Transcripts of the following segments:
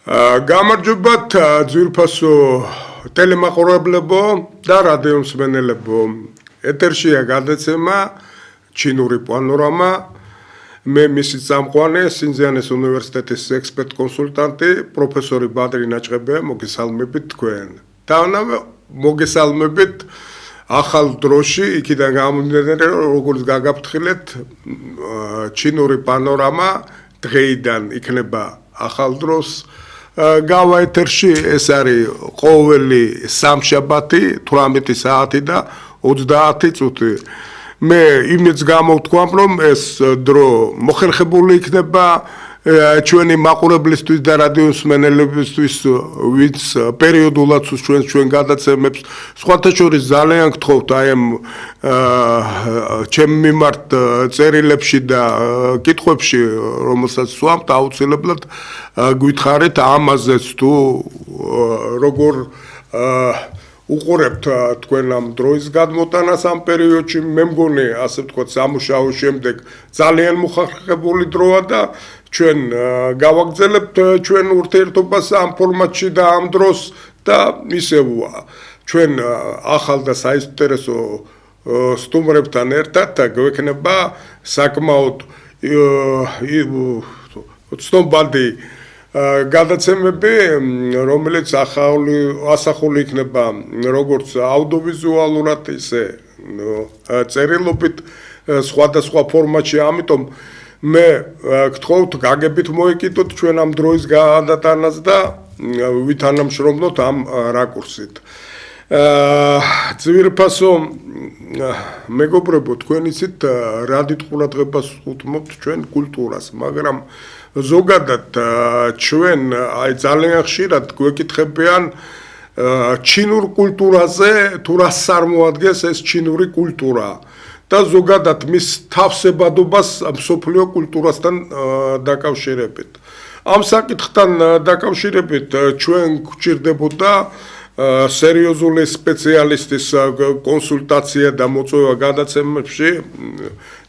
გამარჯობათ ძვირფასო ტელემაყურებლებო და რადიო მსმენელებო. ეთერშია გადაცემა ჩინური პანორამა. მე მისი წამყვანი სინძიანის უნივერსიტეტის ექსპერტ კონსულტანტი პროფესორი ბადრი ნაჭყებია. მოგესალმებით თქვენ. და მოგესალმებით ახალ დროში იქიდან გამომდინარე როგორც გაგაფრთხილეთ ჩინური პანორამა დღეიდან იქნება ახალ დროს გავა ეთერში ეს არის ყოველი სამშაბათი 18 საათი და 30 წუთი. მე იმედს გამოვთქვამ რომ ეს დრო მოხერხებული იქნება ჩვენი მაყურებლისთვის და რადიო მსმენელებისთვის ვინც პერიოდულად ჩვენ გადაცემებს სხვათა შორის ძალიან გთხოვთ აი ამ ჩემ მიმართ წერილებში და კითხვებში რომელსაც სვამთ აუცილებლად გვითხრით ამაზეც თუ როგორ უყურებთ თქვენ ამ დროის გადმოტანას ამ პერიოდში მე მგონი ასე ვთქვათ სამუშაო შემდეგ ძალიან მოხერხებული დროა და ჩვენ გავაგრძელებთ ჩვენ ურთიერთობას ამ ფორმატში და ამ დროს და ისევ ჩვენ ახალ და საინტერესო სტუმრებთან ერთად გვექნება საკმაოდ ცნობადი გადაცემები, რომელიც ასახული იქნება როგორც აუდიოვიზუალურად, ისე წერილობით სხვადასხვა ფორმატში, ამიტომ მე გთხოვთ გაგებით მოიკიდოთ ჩვენ ამ დროის გადატანას და ვითანამშრომლოთ ამ რაკურსით. ძვირფასო მეგობრებო, თქვენ იცით რა დიდ ყურადღებას უთმობთ ჩვენ კულტურას, მაგრამ ზოგადად ჩვენ აი ძალიან ხშირად გვეკითხებიან ჩინურ კულტურაზე თუ რას წარმოადგენს ეს ჩინური კულტურა და ზოგადად მის თავსებადობას მსოფლიო კულტურასთან დაკავშირებით. ამ საკითხთან დაკავშირებით ჩვენ გვჭირდებოდა სერიოზული სპეციალისტის კონსულტაცია და მოწვევა გადაცემებში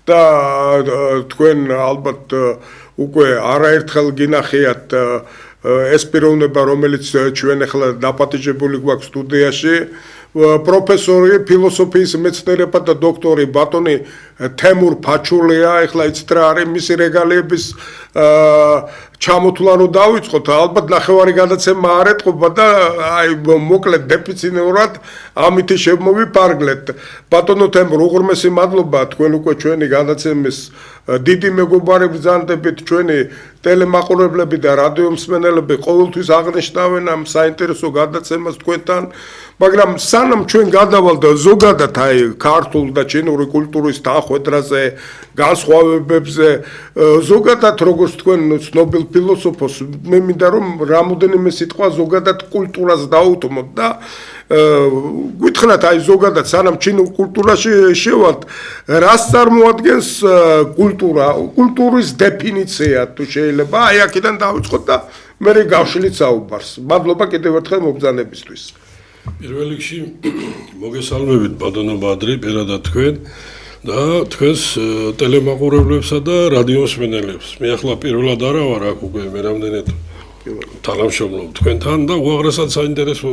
და თქვენ ალბათ უკვე არაერთხელ გინახიათ ეს პიროვნება, რომელიც ჩვენ ახლა დაპატიჟებული გვაქვს სტუდიაში, პროფესორი ფილოსოფიის მეცნიერება და დოქტორი ბატონი თემურ ფაჩულია, ახლა იცით რა არის მისი რეგალიების ჩამოთვლა რო დავიწყოთ, ალბათ ნახევარი გადაცემა არ ეტყობა და აი მოკლედ დეფიციტურად ამითი შემოვიფარგლეთ. ბატონო თემურ, უღრმესი მადლობა თქვენ უკვე ჩვენი გადაცემის დიდი მეგობარი ბრძანდებით, ჩვენი ტელემაყურებლები და რადიო მსმენელები ყოველთვის აღნიშნავენ ამ საინტერესო გადაცემას თქვენთან, მაგრამ სანამ ჩვენ გადავალთ ზოგადად აი ქართულ და ჩინური კულტურის თანხვედრაზე, განსხვავებებზე, ზოგადად როგორც თქვენ ცნობილ ფილოსოფოს, მე მინდა რომ რამოდენიმე სიტყვა ზოგადად კულტურას დაუთმოთ და გითხრათ აი ზოგადად სანამ ჩინურ კულტურაში შევალთ, რას წარმოადგენს კულტურა, კულტურის დეფინიცია თუ შეიძლება, აი აქედან დავიწყოთ და მე გავშლით საუბარს. მადლობა კიდევ ერთხელ მობრძანებისთვის. პირველ რიგში მოგესალმებით ბატონო ბადრი, პირადად თქვენ და თქვენს ტელემაყურებლებსა და რადიო მსმენელებს. მე ახლა პირველად არა ვარ აქ უკვე მე რამდენად თანამშრომლობ თქვენთან და უაღრესად საინტერესო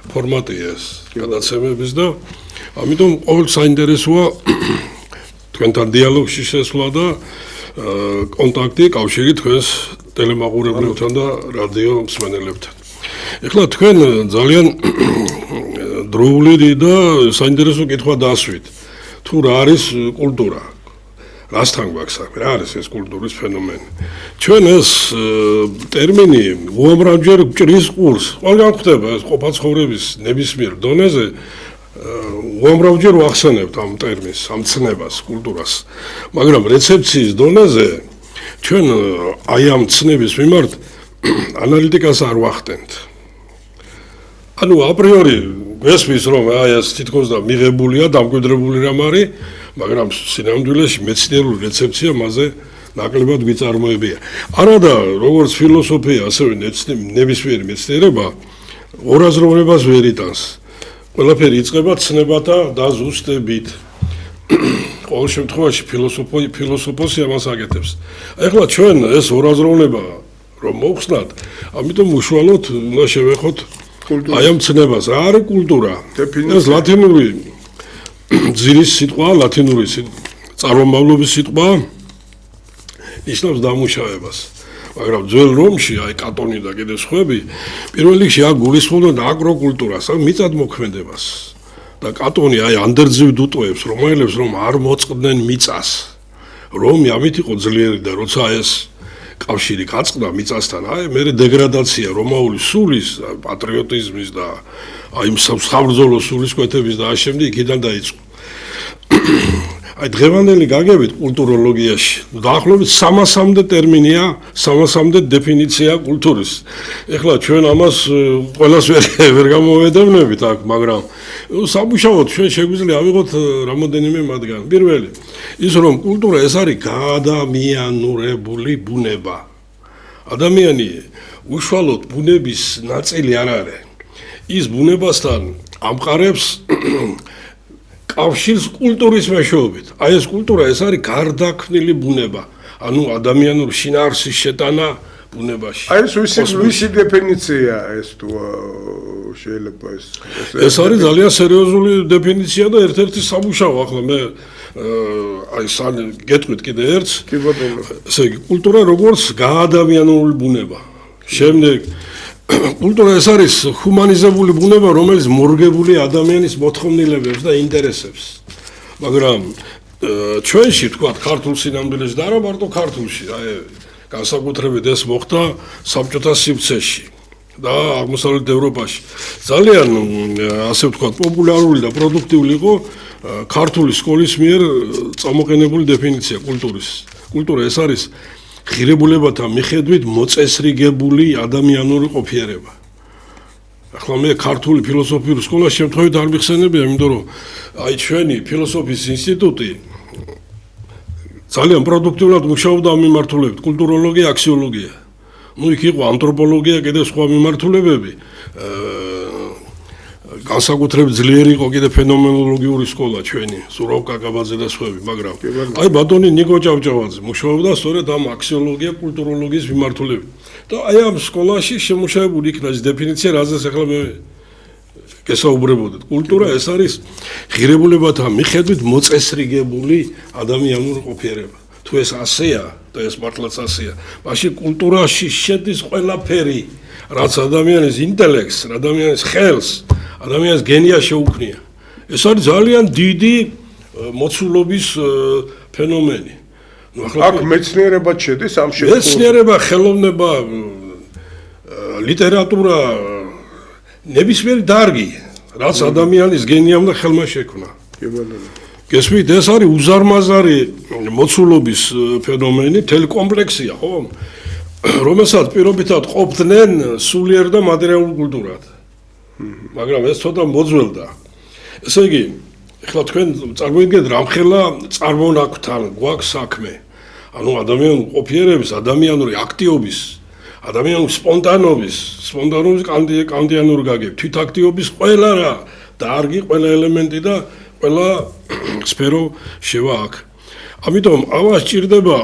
ფორმატია ეს გადაცემების და ამიტომ ყოველ საინტერესოა თქვენთან დიალოგში შესვლა და კონტაქტი, კავშირი თქვენს ტელემაყურებლებთან და რადიო მსმენელებთან. ეხლა თქვენ ძალიან დროული და საინტერესო კითხვა დასვით. თუ რა არის კულტურა? რასთან გვაქვს საქმე? რა არის ეს კულტურის ფენომენი? ჩვენ ეს ტერმინი უამრავჯერ გვჭრის ყურს. ყველგან ხდება ეს ყოფაცხოვრების ნებისმიერ დონეზე უამრავჯერ ვახსენებთ ამ ტერმინს, ამ ცნებას, კულტურას. მაგრამ რეცეფციის დონეზე ჩვენ აი ამ ცნების მიმართ ანალიტიკას არ ვახდენთ. ანუ აპრიორი გესმის რომ აი ეს თითქოს და მიღებულია, დამკვიდრებული რამ არის, მაგრამ სინამდვილეში მეცნიერული რეცეფცია მასზე ნაკლებად გვიწარმოებია. არადა როგორც ფილოსოფია, ასევე ნებისმიერი მეცნიერება ორაზროვნებას ვერ იტანს. ყველაფერი იწყება ცნებათა დაზუსტებით. ყოველ შემთხვევაში ფილოსოფოსი ამას აკეთებს. ეხლა ჩვენ ეს ორაზროვნება რომ მოხსნათ, ამიტომ უშუალოდ უნდა შევეხოთ აი ამ ცნებას. რა არის კულტურა? ეს ლათინური ძირის სიტყვა, ლათინური წარმომავლობის სიტყვა ნიშნავს დამუშავებას. მაგრამ ძველ რომში, აი კატონი და კიდე სხვები, პირველ რიგში აქ გულისხმობდნენ აგროკულტურას, ან მიწადმოქმედებას. და კატონი აი ანდერძივ უტოებს რომაელებს, რომ არ მოწყდნენ მიწას. რომი ამით იყო ძლიერი და როცა ეს კავშირი გაწყდა მიწასთან, აი მე დეგრადაცია რომაული სულის, პატრიოტიზმის და აი მსახურბრძოლო სულისკვეთების და ამ შემდეგ იქიდან დაიწყო. აი დღევანდელი გაგებით კულტუროლოგიაში დაახლოებით 300-მდე ტერმინია, 300-მდე დეფინიცია კულტურის. ეხლა ჩვენ ამას ყველას ვერ გამოვედევნებით აქ, მაგრამ სამუშაოდ ჩვენ შეგვიძლია ავიღოთ რამოდენიმე მათგანი. პირველი, ის რომ კულტურა ეს არის გაადამიანურებული ბუნება. ადამიანი უშუალოდ ბუნების ნაწილი არ არის. ის ბუნებასთან ამყარებს კავშირს კულტურის მეშვეობით. აი ეს კულტურა ეს არის გარდაქმნილი ბუნება, ანუ ადამიანურ შინაარსის შეტანა ბუნებაში. აი ეს ვისი დეფინიცია ეს თუ შეიძლება ეს არის ძალიან სერიოზული დეფინიცია და ერთ-ერთი სამუშაო ახლა მე აი გეტყვით კიდე ერთს. კი ბატონო. ესე იგი კულტურა როგორც გაადამიანურული ბუნება. შემდეგ კულტურა ეს არის ჰუმანიზებული ბუნება, რომელიც მორგებული ადამიანის მოთხოვნილებებს და ინტერესებს. მაგრამ ჩვენში თქვა ქართულ სინამდვილეში და არა მარტო ქართულში, აი განსაკუთრებით ეს მოხდა საბჭოთა სივრცეში და აღმოსავლეთ ევროპაში. ძალიან ასე ვთქვათ, პოპულარული და პროდუქტიული იყო ქართული სკოლის მიერ წამოყენებული დეფინიცია კულტურის. კულტურა ეს არის ღირებულებათა მიხედვით მოწესრიგებული ადამიანური ყოფიერება. ახლა მე ქართული ფილოსოფიური სკოლა შემთხვევით არ მიხსენებია, იმიტომ რომ აი ჩვენი ფილოსოფიის ინსტიტუტი ძალიან პროდუქტიულად მუშაობდა ამ მიმართულებით, კულტუროლოგია, აქსიოლოგია. ნუ იქ იყო ანთროპოლოგია, კიდე სხვა მიმართულებები. განსაკუთრებით ძლიერი იყო კიდე ფენომენოლოგიური სკოლა ჩვენი, ზურაბ კაკაბაძე და სხვები, მაგრამ აი ბატონი ნიკო ჭავჭავაძე მუშაობდა სწორედ ამ აქსიოლოგია, კულტუროლოგიის მიმართულებით. და აი ამ სკოლაში შემუშავებული იქნა ეს დეფინიცია, რაზეც ახლა მე გესაუბრებოდით. კულტურა ეს არის ღირებულებათა მიხედვით მოწესრიგებული ადამიანური ყოფიერება. თუ ეს ასეა და ეს მართლაც ასეა, მაშინ კულტურაში შედის ყველაფერი, რაც ადამიანის ინტელექტს, ადამიანის ხელს, ადამიანის გენიას შეუქმნია. ეს არის ძალიან დიდი მოცულობის ფენომენი. ნუ ახლა აქ მეცნიერება შედის ამ შემთხვევაში. მეცნიერება, ხელოვნება, ლიტერატურა, ნებისმიერი დარგი, რაც ადამიანის გენიამ და ხელმა შექმნა. გესმით, ეს არის უზარმაზარი მოცულობის ფენომენი, მთელი კომპლექსია, ხო? რომელსაც პირობითად ყოფდნენ სულიერ და მატერიალურ კულტურად. მაგრამ ეს ცოტა მოძველდა. ესე იგი, ეხლა თქვენ წარმოიდგინეთ, რამხელა წარმონაქმნთან გვაქვს საქმე. ანუ ადამიანური ყოფიერების, ადამიანური აქტიობის, ადამიანური სპონტანობის კანტიანური გაგები, თვითაქტიობის ყველა რა, დარგი, ყველა ელემენტი და ყველა სფერო შევა აქ. ამიტომ ამას ჭირდება,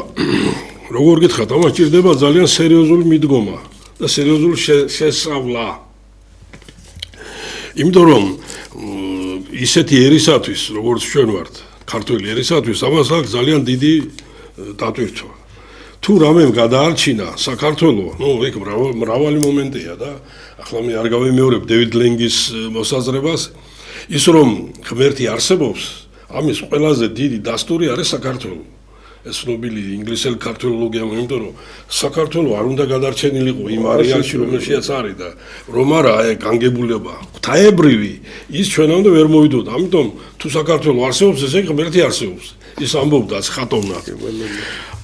როგორ გითხრათ, ამას ჭირდება ძალიან სერიოზული მიდგომა და სერიოზული შესწავლა. იმიტომ რომ ისეთი ერისათვის, როგორც ჩვენ ვართ, ქართველი ერისათვის, ამას აქვს ძალიან დიდი დატვირთვა. თუ რამემ გადაარჩინა საქართველო, ნუ იქ მრავალი მომენტია და ახლა მე არ გავიმეორებ დევიდ ლენგის მოსაზრებას, ის რომ ღმერთი არსებობს, ამის ყველაზე დიდი დასტური არის საქართველო. ეს ცნობილი ინგლისელი ქართველოლოგია, იმიტომ რომ საქართველო არ უნდა გადარჩენილიყო იმ არეალში, რომელშიც არის და რომ არა განგებულება, ღვთაებრივი, ის ჩვენამდე ვერ მოვიდოდა. ამიტომ თუ საქართველო არსებობს, ესე იგი ღმერთი არსებობს. ის ამბობდა ხატოვნად.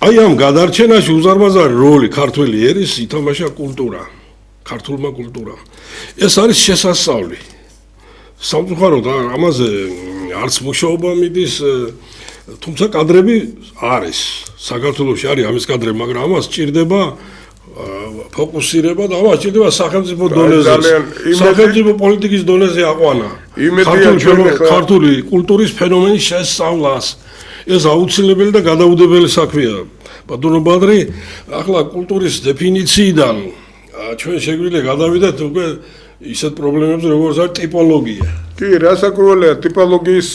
აი ამ გადარჩენაში უზარმაზარი როლი ქართველი ერის ითამაშა კულტურა, ქართულმა კულტურამ. ეს არის შესასწავლი. სამწუხაროდ ამაზე არც მუშაობა მიდის, თუმცა კადრები არის. საქართველოში არის ამის კადრები, მაგრამ ამას ჭირდება ფოკუსირება და ამას ჭირდება სახელმწიფო დონეზე. სახელმწიფო პოლიტიკის დონეზე აყვანა. ქართული კულტურის ფენომენის შესწავლას. ეს აუცილებელი და გადაუდებელი საქმეა. ბატონო ბადრი, ახლა კულტურის დეფინიციიდან ჩვენ შეგვიძლია გადავიდეთ უკვე ისეთ პრობლემებზე, როგორც არის ტიპოლოგია. კი, რასაკურველია ტიპოლოგიის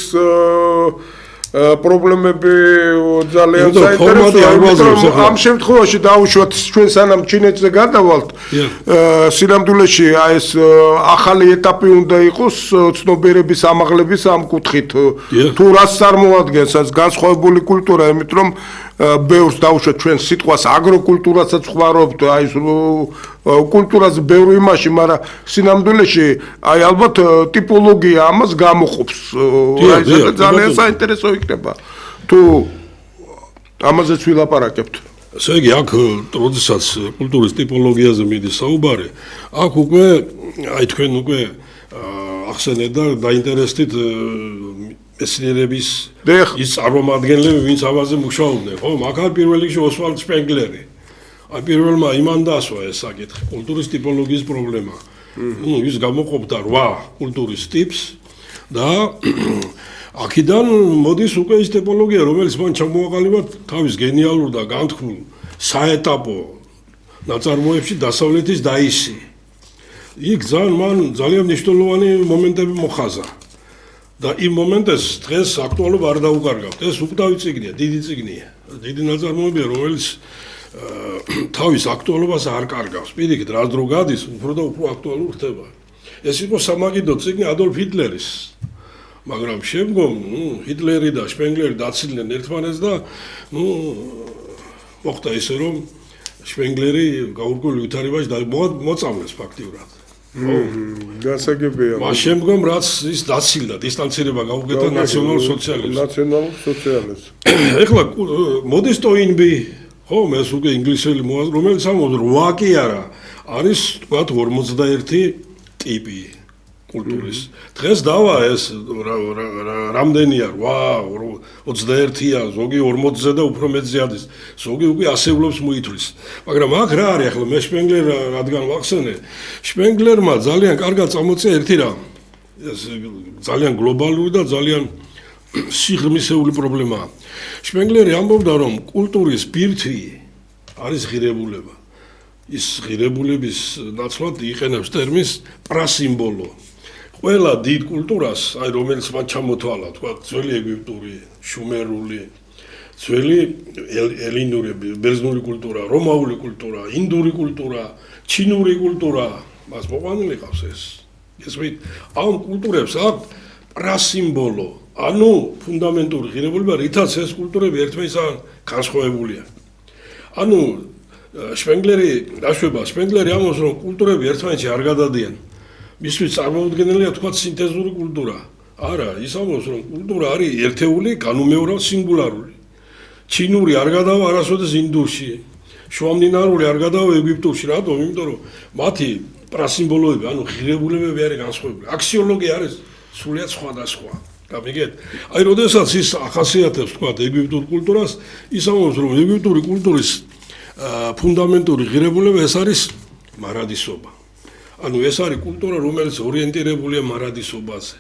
პრობლემები ძალიან საინტერესოა. ამ შემთხვევაში დავუშვათ ჩვენ სანამ ჩინეთზე გადავალთ, სინამდვილეში ეს ახალი ეტაპი უნდა იყოს ცნობიერების ამაღლების ამ კუთხით. თუ რას წარმოადგენს ეს განსხვავებული კულტურა, იმიტომ რომ ბევრს დავუშვათ ჩვენ სიტყვას აგროკულტურასაც ვხმარობთ, აი კულტურაზე ბევრი იმაში, მაგრამ სინამდვილეში აი ალბათ ტიპოლოგია ამას გამოყოფს. აი ძალიან საინტერესო იქნება. თუ ამაზეც ვილაპარაკებთ. ესე იგი, აქ როდესაც კულტურის ტიპოლოგიაზე მიდის საუბარი, აქ უკვე აი თქვენ უკვე ახსენეთ და დაინტერესდით მეცნიერების ის წარმომადგენლები, ვინც ამაზე მუშაობდნენ, ხო? აქ არის პირველ რიგში ოსვალდ შპენგლერი. აი პირველმა იმან დაასვა ეს საკითხი, კულტურის ტიპოლოგიის პრობლემა. ის გამოყოფდა 8 კულტურის ტიპს და აქედან მოდის უკვე ის ტიპოლოგია, რომელიც მან ჩამოაყალიბა თავის გენიალურ და განთქმულ საეტაპო ნაწარმოებში დასავლეთის დაისი. იქ მან ძალიან მნიშვნელოვანი მომენტები მოხაზა. და იმ მომენტებს დღეს აქტუალობა არ დაუკარგავთ. ეს უკვდავი წიგნია, დიდი წიგნია. დიდი ნაწარმოებია, რომელიც თავის აქტუალობას არ კარგავს. პირიქით, რა დრო გადის, უფრო და უფრო აქტუალური ხდება. ეს იყო სამაგიდო წიგნი ადოლფ ჰიტლერის. მაგრამ შემდგომ, ჰიტლერი და შპენგლერი დაცილდნენ ერთმანეთს და მოხდა ისე, რომ შპენგლერი გაურკვეველ ვითარებაში მოწამლეს ფაქტიურად. გასაგებია. მას შემდგომ რაც ის დაცილდა, დისტანცირება გაუკეთა ნაციონალურ სოციალიზმს. ნაციონალურ სოციალიზმს. ეხლა მოდის ტოინბი, ხო, ეს უკვე ინგლისელი მოაზრე, რომელიც ამბობს 8 კი არა, არის თქვათ 41 ტიპი კულტურის. დღეს დავა ეს რამდენია? 21-ია, ზოგი 40-ზე და უფრო მეტზე არის. ზოგი უკვე ასეულობს მოითვლის. მაგრამ აქ რა არის ახლა მე შპენგლერ რადგან ვახსენე, შპენგლერმა ძალიან კარგად წამოწია ერთი რამ. ეს ძალიან გლობალური და ძალიან სიღრმისეული პრობლემაა. შპენგლერი ამბობდა, რომ კულტურის ბირთვი არის ღირებულება. ის ღირებულების ნაცვლად იყენებს ტერმინს პრასიმბოლო. ყველა დიდ კულტურას, აი რომელიც მან ჩამოთვალა, თქვა ძველი ეგვიპტური, შუმერული, ძველი ელინური, ბერძნული კულტურა, რომაული კულტურა, ინდური კულტურა, ჩინური კულტურა, მას მოყვანილი ყავს ეს. ესმით, ამ კულტურებს აქვს პრასიმბოლო, ანუ ფუნდამენტური ღირებულება, რითაც ეს კულტურები ერთმანეთისგან განსხვავებულია. ანუ შპენგლერი დაშვება, შპენგლერი ამბობს, რომ კულტურები ერთმანეთში არ გადადიან. მისთვის წარმოუდგენელია თქვა სინთეზური კულტურა. არა, ის ამბობს, რომ კულტურა არის ერთეული, განუმეორა სინგულარული. ჩინური არ გადავა არასოდეს ინდურში. შუამდინარული არ გადავა ეგვიპტურში, რატომ? იმიტომ რომ მათი პრასიმბოლოები, ანუ ღირებულებები არის განსხვავებული. აქსიოლოგია არის სრულიად სხვადასხვა. გამიგეთ? აი, როდესაც ის ახასიათებს თქვა ეგვიპტურ კულტურას, ის ამბობს, რომ ეგვიპტური კულტურის ფუნდამენტური ღირებულება ეს არის მარადისობა. ანუ ეს არის კულტურა, რომელიც ორიენტირებულია მარადისობაზე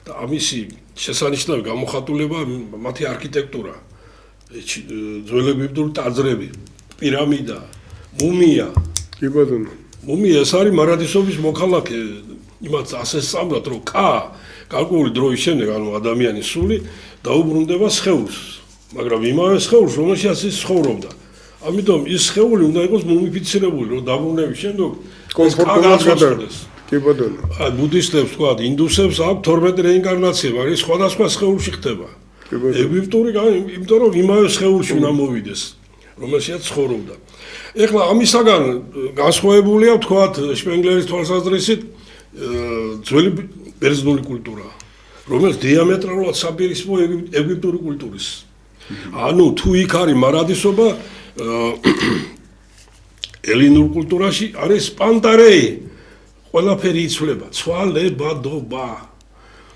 და ამისი შესანიშნავი გამოხატულება მათი არქიტექტურა, ძველი ეგვიპტური ტაძრები, პირამიდა, მუმია. კი ბატონო. მუმია ეს არის მარადისობის მოქალაქე, იმათ ასე სწამბათ, რომ გარკვეული დროის შემდეგ, ანუ ადამიანის სული დაუბრუნდება სხეულს, მაგრამ იმავე სხეულს, რომელშიც ის ცხოვრობდა. ამიტომ ის სხეული უნდა იყოს მუმიფიცირებული, რომ დაბრუნების შემდეგ კომფორტულად გადადეს. კი ბატონო. აი ბუდისტებს თქვა, ინდუსებს აქვს 12 რეინკარნაცია, მაგრამ ის სხვადასხვა სხეულში ხდება. ეგვიპტური, იმიტომ რომ იმავე სხეულში უნდა მოვიდეს, რომელშიც ცხოვრობდა. ეხლა ამისაგან განსხვავებულია თქვა შპენგლერის თვალსაზრისით ძველი ბერძნული კულტურა, რომელიც დიამეტრალურად საპირისპო ეგვიპტური კულტურის. ანუ თუ იქ არის მარადისობა, ელინურ კულტურაში არის სპანტარეი, ყველაფერი იცვლება, ცვალებადობა.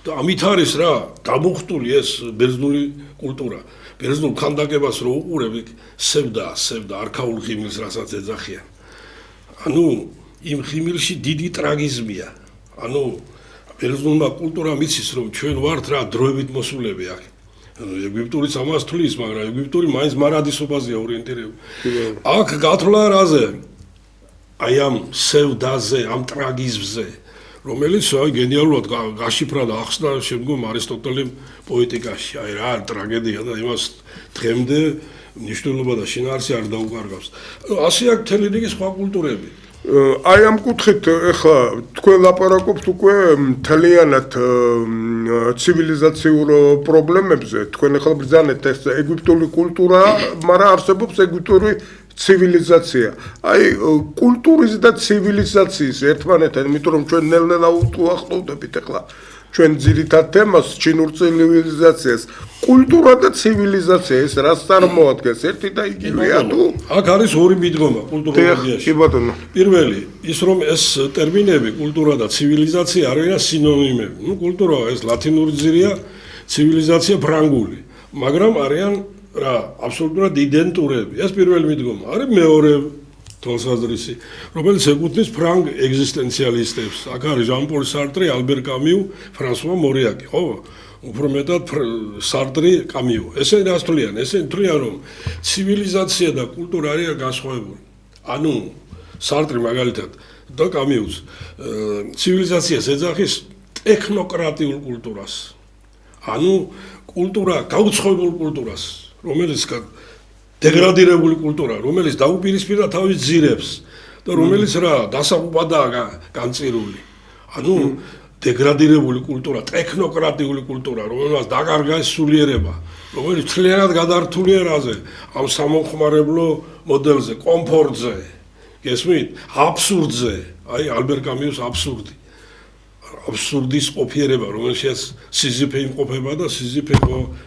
და ამით არის რა, დამუხტული ეს ბერძნული კულტურა. ბერძნულ ქანდაკებას რო უყურებ, სევდა, არქაულ ღიმილს, რასაც ეძახიან. ანუ იმ ღიმილში დიდი ტრაგიზმია. ანუ ბერძნულმა კულტურამ იცის, რომ ჩვენ ვართ რა დროებით მოსულები აქ. ეგვიპტურიც ამას თulis, მაგრამ ეგვიპტური მაინც მარადისობაზეა ორიენტირებული. აქ გათვლა რაზე? აი ამ სევდაზე, ამ ტრაგიზმზე, რომელიც აი გენიალურად გაშიფრა და ახსნა შემდგომ არისტოტელემ პოეტიკაში. აი რა ტრაგედია და იმას დღემდე მნიშვნელობა და შინაარსი არ დაუკარგავს. ასე აქ მთელი რიგი სხვა კულტურები. აი ამ კუთხით ეხლა თქვენ ლაპარაკობთ უკვე მთლიანად ცივილიზაციურ პრობლემებზე. თქვენ ეხლა ბრძანეთ ეს ეგვიპტური კულტურა, მაგრამ არსებობს ეგვიპტური ცივილიზაცია. აი კულტურის და ცივილიზაციის ერთმანეთთან, იმიტომ რომ ჩვენ ნელ-ნელა უახლოვდებით ეხლა ჩვენ ძირითად თემას ჩინურ ცივილიზაციას. კულტურა და ცივილიზაცია ეს რას წარმოადგენს? ერთი და იგივეა თუ? აქ არის ორი მიდგომა კულტუროლოგიაში. კი ბატონო. პირველი, ის რომ ეს ტერმინები კულტურა და ცივილიზაცია არ არიან სინონიმები. ნუ კულტურა ეს ლათინური ძირია, ცივილიზაცია ფრანგული. მაგრამ არიან რა, აბსოლუტურად იდენტურები. ეს პირველი მიდგომა. არის მეორე თვალსაზრისი, რომელიც ეკუთვნის ფრანგ ეგზისტენციალისტებს. აქ არის ჟან-პოლ სარტრი, ალბერ კამიუ, ფრანსუა მორიაკი, ხო? უფრო მეტად სარტრი, კამიუ. ესენი რას თვლიან? ესენი თვლიან, რომ ცივილიზაცია და კულტურა არიან განსხვავებული. ანუ სარტრი მაგალითად და კამიუს ცივილიზაციას ეძახის ტექნოკრატიულ კულტურას. ანუ კულტურა გაუცხოებულ კულტურას, რომელიც დეგრადირებული კულტურა, რომელიც დაუპირისპირდა თავის ძირებს და რომელიც რა დასაყუპადაა განწირული. ანუ დეგრადირებული კულტურა, ტექნოკრატიული კულტურა, რომელსაც დაკარგა ეს სულიერება, რომელიც მთლიანად გადართულია რაზე? ამ სამომხმარებლო მოდელზე, კომფორტზე, გესმით? აბსურდზე. აი ალბერ კამიუს აბსურდი. აბსურდის ყოფიერება, რომელშიც სიზიფე იმყოფება და სიზიფე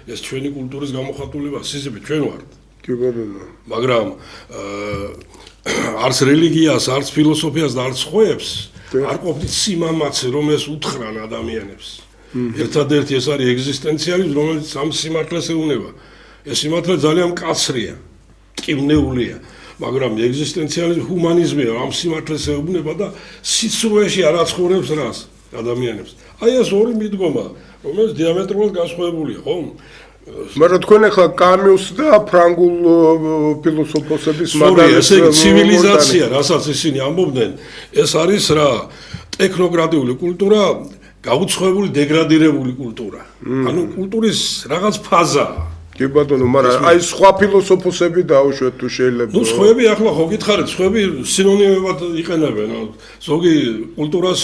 ეს ჩვენი კულტურის გამოხატულება, სიზიფე ჩვენ ვართ. მაგრამ არც რელიგიას, არც ფილოსოფიას და არც ხვეებს არ ყოფნით სიმამაცე, რომ ეს უთხრან ადამიანებს. ერთადერთი ეს არის ეგზისტენციალიზმი, რომელიც ამ სიმართლეს ეუბნება. ეს სიმართლე ძალიან მკაცრია, ტკივნეულია, მაგრამ ეგზისტენციალიზმი ჰუმანიზმია, ამ სიმართლეს ეუბნება და სიცრუეში არ აცხოვრებს რას ადამიანებს. აი ეს ორი მიდგომა, რომელიც დიამეტრულად განსხვავებულია, ხო? მაგრამ თქვენ ახლა კამიუს და ფრანგულ ფილოსოფოსების მაგალითს ცივილიზაცია, რასაც ისინი ამბობდნენ, ეს არის რა, ტექნოკრატიული კულტურა, გაუცხოებული დეგრადირებული კულტურა. ანუ კულტურის რაღაც ფაზაა. კი ბატონო, მაგრამ აი სხვა ფილოსოფოსები დაუშვათ თუ შეიძლება. ნუ სხვები ახლა ხო გითხარით, სხვები სინონიმებად იყენებენ. ზოგი კულტურას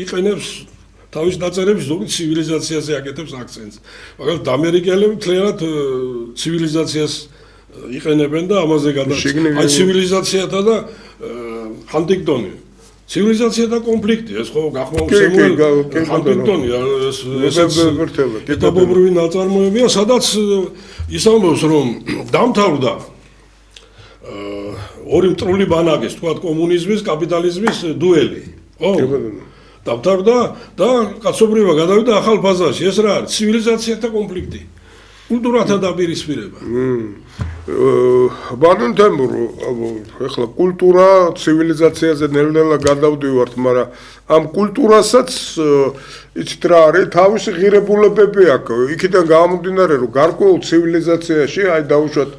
იყენებს თავის დაწერებში, ზოგი ცივილიზაციაზე აკეთებს აქცენტს. მაგალითად, ამერიკელები მთლიანად ცივილიზაციას იყენებენ და ამაზე გადაწყობენ. აი ცივილიზაციათა და ჰანტინგტონი. ცივილიზაცია და კონფლიქტი, ეს ხო გახმაურებული ჰანტინგტონი, ეს ეტაპობრივი ნაწარმოებია, სადაც ის ამბობს, რომ დამთავრდა ორი მტრული ბანაკის, თქვათ კომუნიზმის, კაპიტალიზმის დუელი. ხო? დამთავრდა და კაცობრიობა გადავიდა ახალ ფაზაში. ეს რა არის? ცივილიზაცია და კონფლიქტი. კულტურათა დაპირისპირება. ბატონ თემურ, ეხლა კულტურა, ცივილიზაციაზე ნელ-ნელა გადავდივართ, მაგრამ ამ კულტურასაც იცით რა არის, თავისი ღირებულებები აქვს. იქიდან გამომდინარე, რომ გარკვეულ ცივილიზაციაში, აი დაუშვათ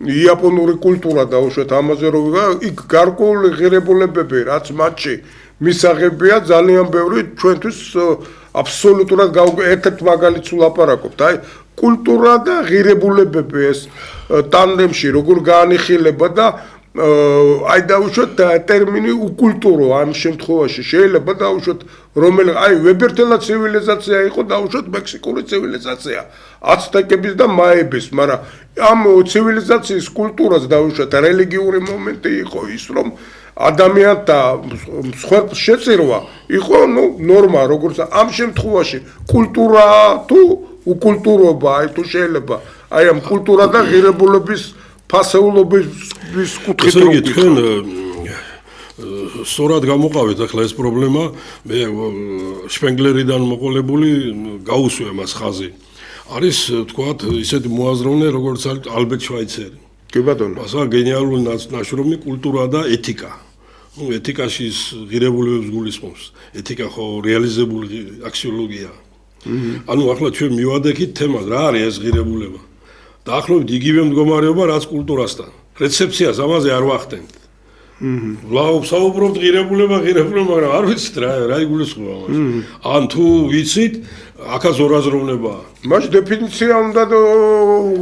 იაპონური კულტურა დაუშვათ ამაზე რომ იქ გარკვეული ღირებულებები, რაც მათში მისაღებია ძალიან ბევრი ჩვენთვის აბსოლუტურად ერთ-ერთ მაგალითს ვლაპარაკობთ. აი კულტურა და ღირებულებები ეს ტანდემში როგორ გაანიხილება და აი დაუშვათ ტერმინი უკულტურო ამ შემთხვევაში შეიძლება დაუშვათ რომელი აი ვებერთელა ცივილიზაცია იყო დაუშვათ მექსიკური ცივილიზაცია აცტეკების და მაების, მაგრამ ამ ცივილიზაციის კულტურას დაუშვათ რელიგიური მომენტი იყო ის რომ ადამიანთა მსხვერპლ შეწირვა იყო ნორმა, როგორც ამ შემთხვევაში კულტურა თუ უკულტურობა, აი თუ შეიძლება აი ამ კულტურა და ღირებულების ფასეულობის კუთხით რო თქვენ სწორად გამოყავეთ ახლა ეს პრობლემა, მე შპენგლერიდან მოყოლებული გაუსვე მას ხაზი. არის თქვათ ისეთი მოაზროვნე როგორც ალბერტ შვაიცერი. კი ბატონო. მასა გენიალური ნაშრომი კულტურა და ეთიკა. ნუ ეთიკაში ღირებულებებს გულისხმობს. ეთიკა ხო რეალიზებული აქსიოლოგია. ანუ ახლა ჩვენ მივადექით თემას, რა არის ეს ღირებულება. დაახლოებით იგივე მდგომარეობა, რაც კულტურასთან. რეცეფციას ამაზე არ ვახდენთ. საუბრობთ ღირებულება, მაგრამ არ ვიცით რა იგულისხმება მას. ან თუ ვიცით, აქაც ორაზროვნებაა. მას დეფინიცია უნდა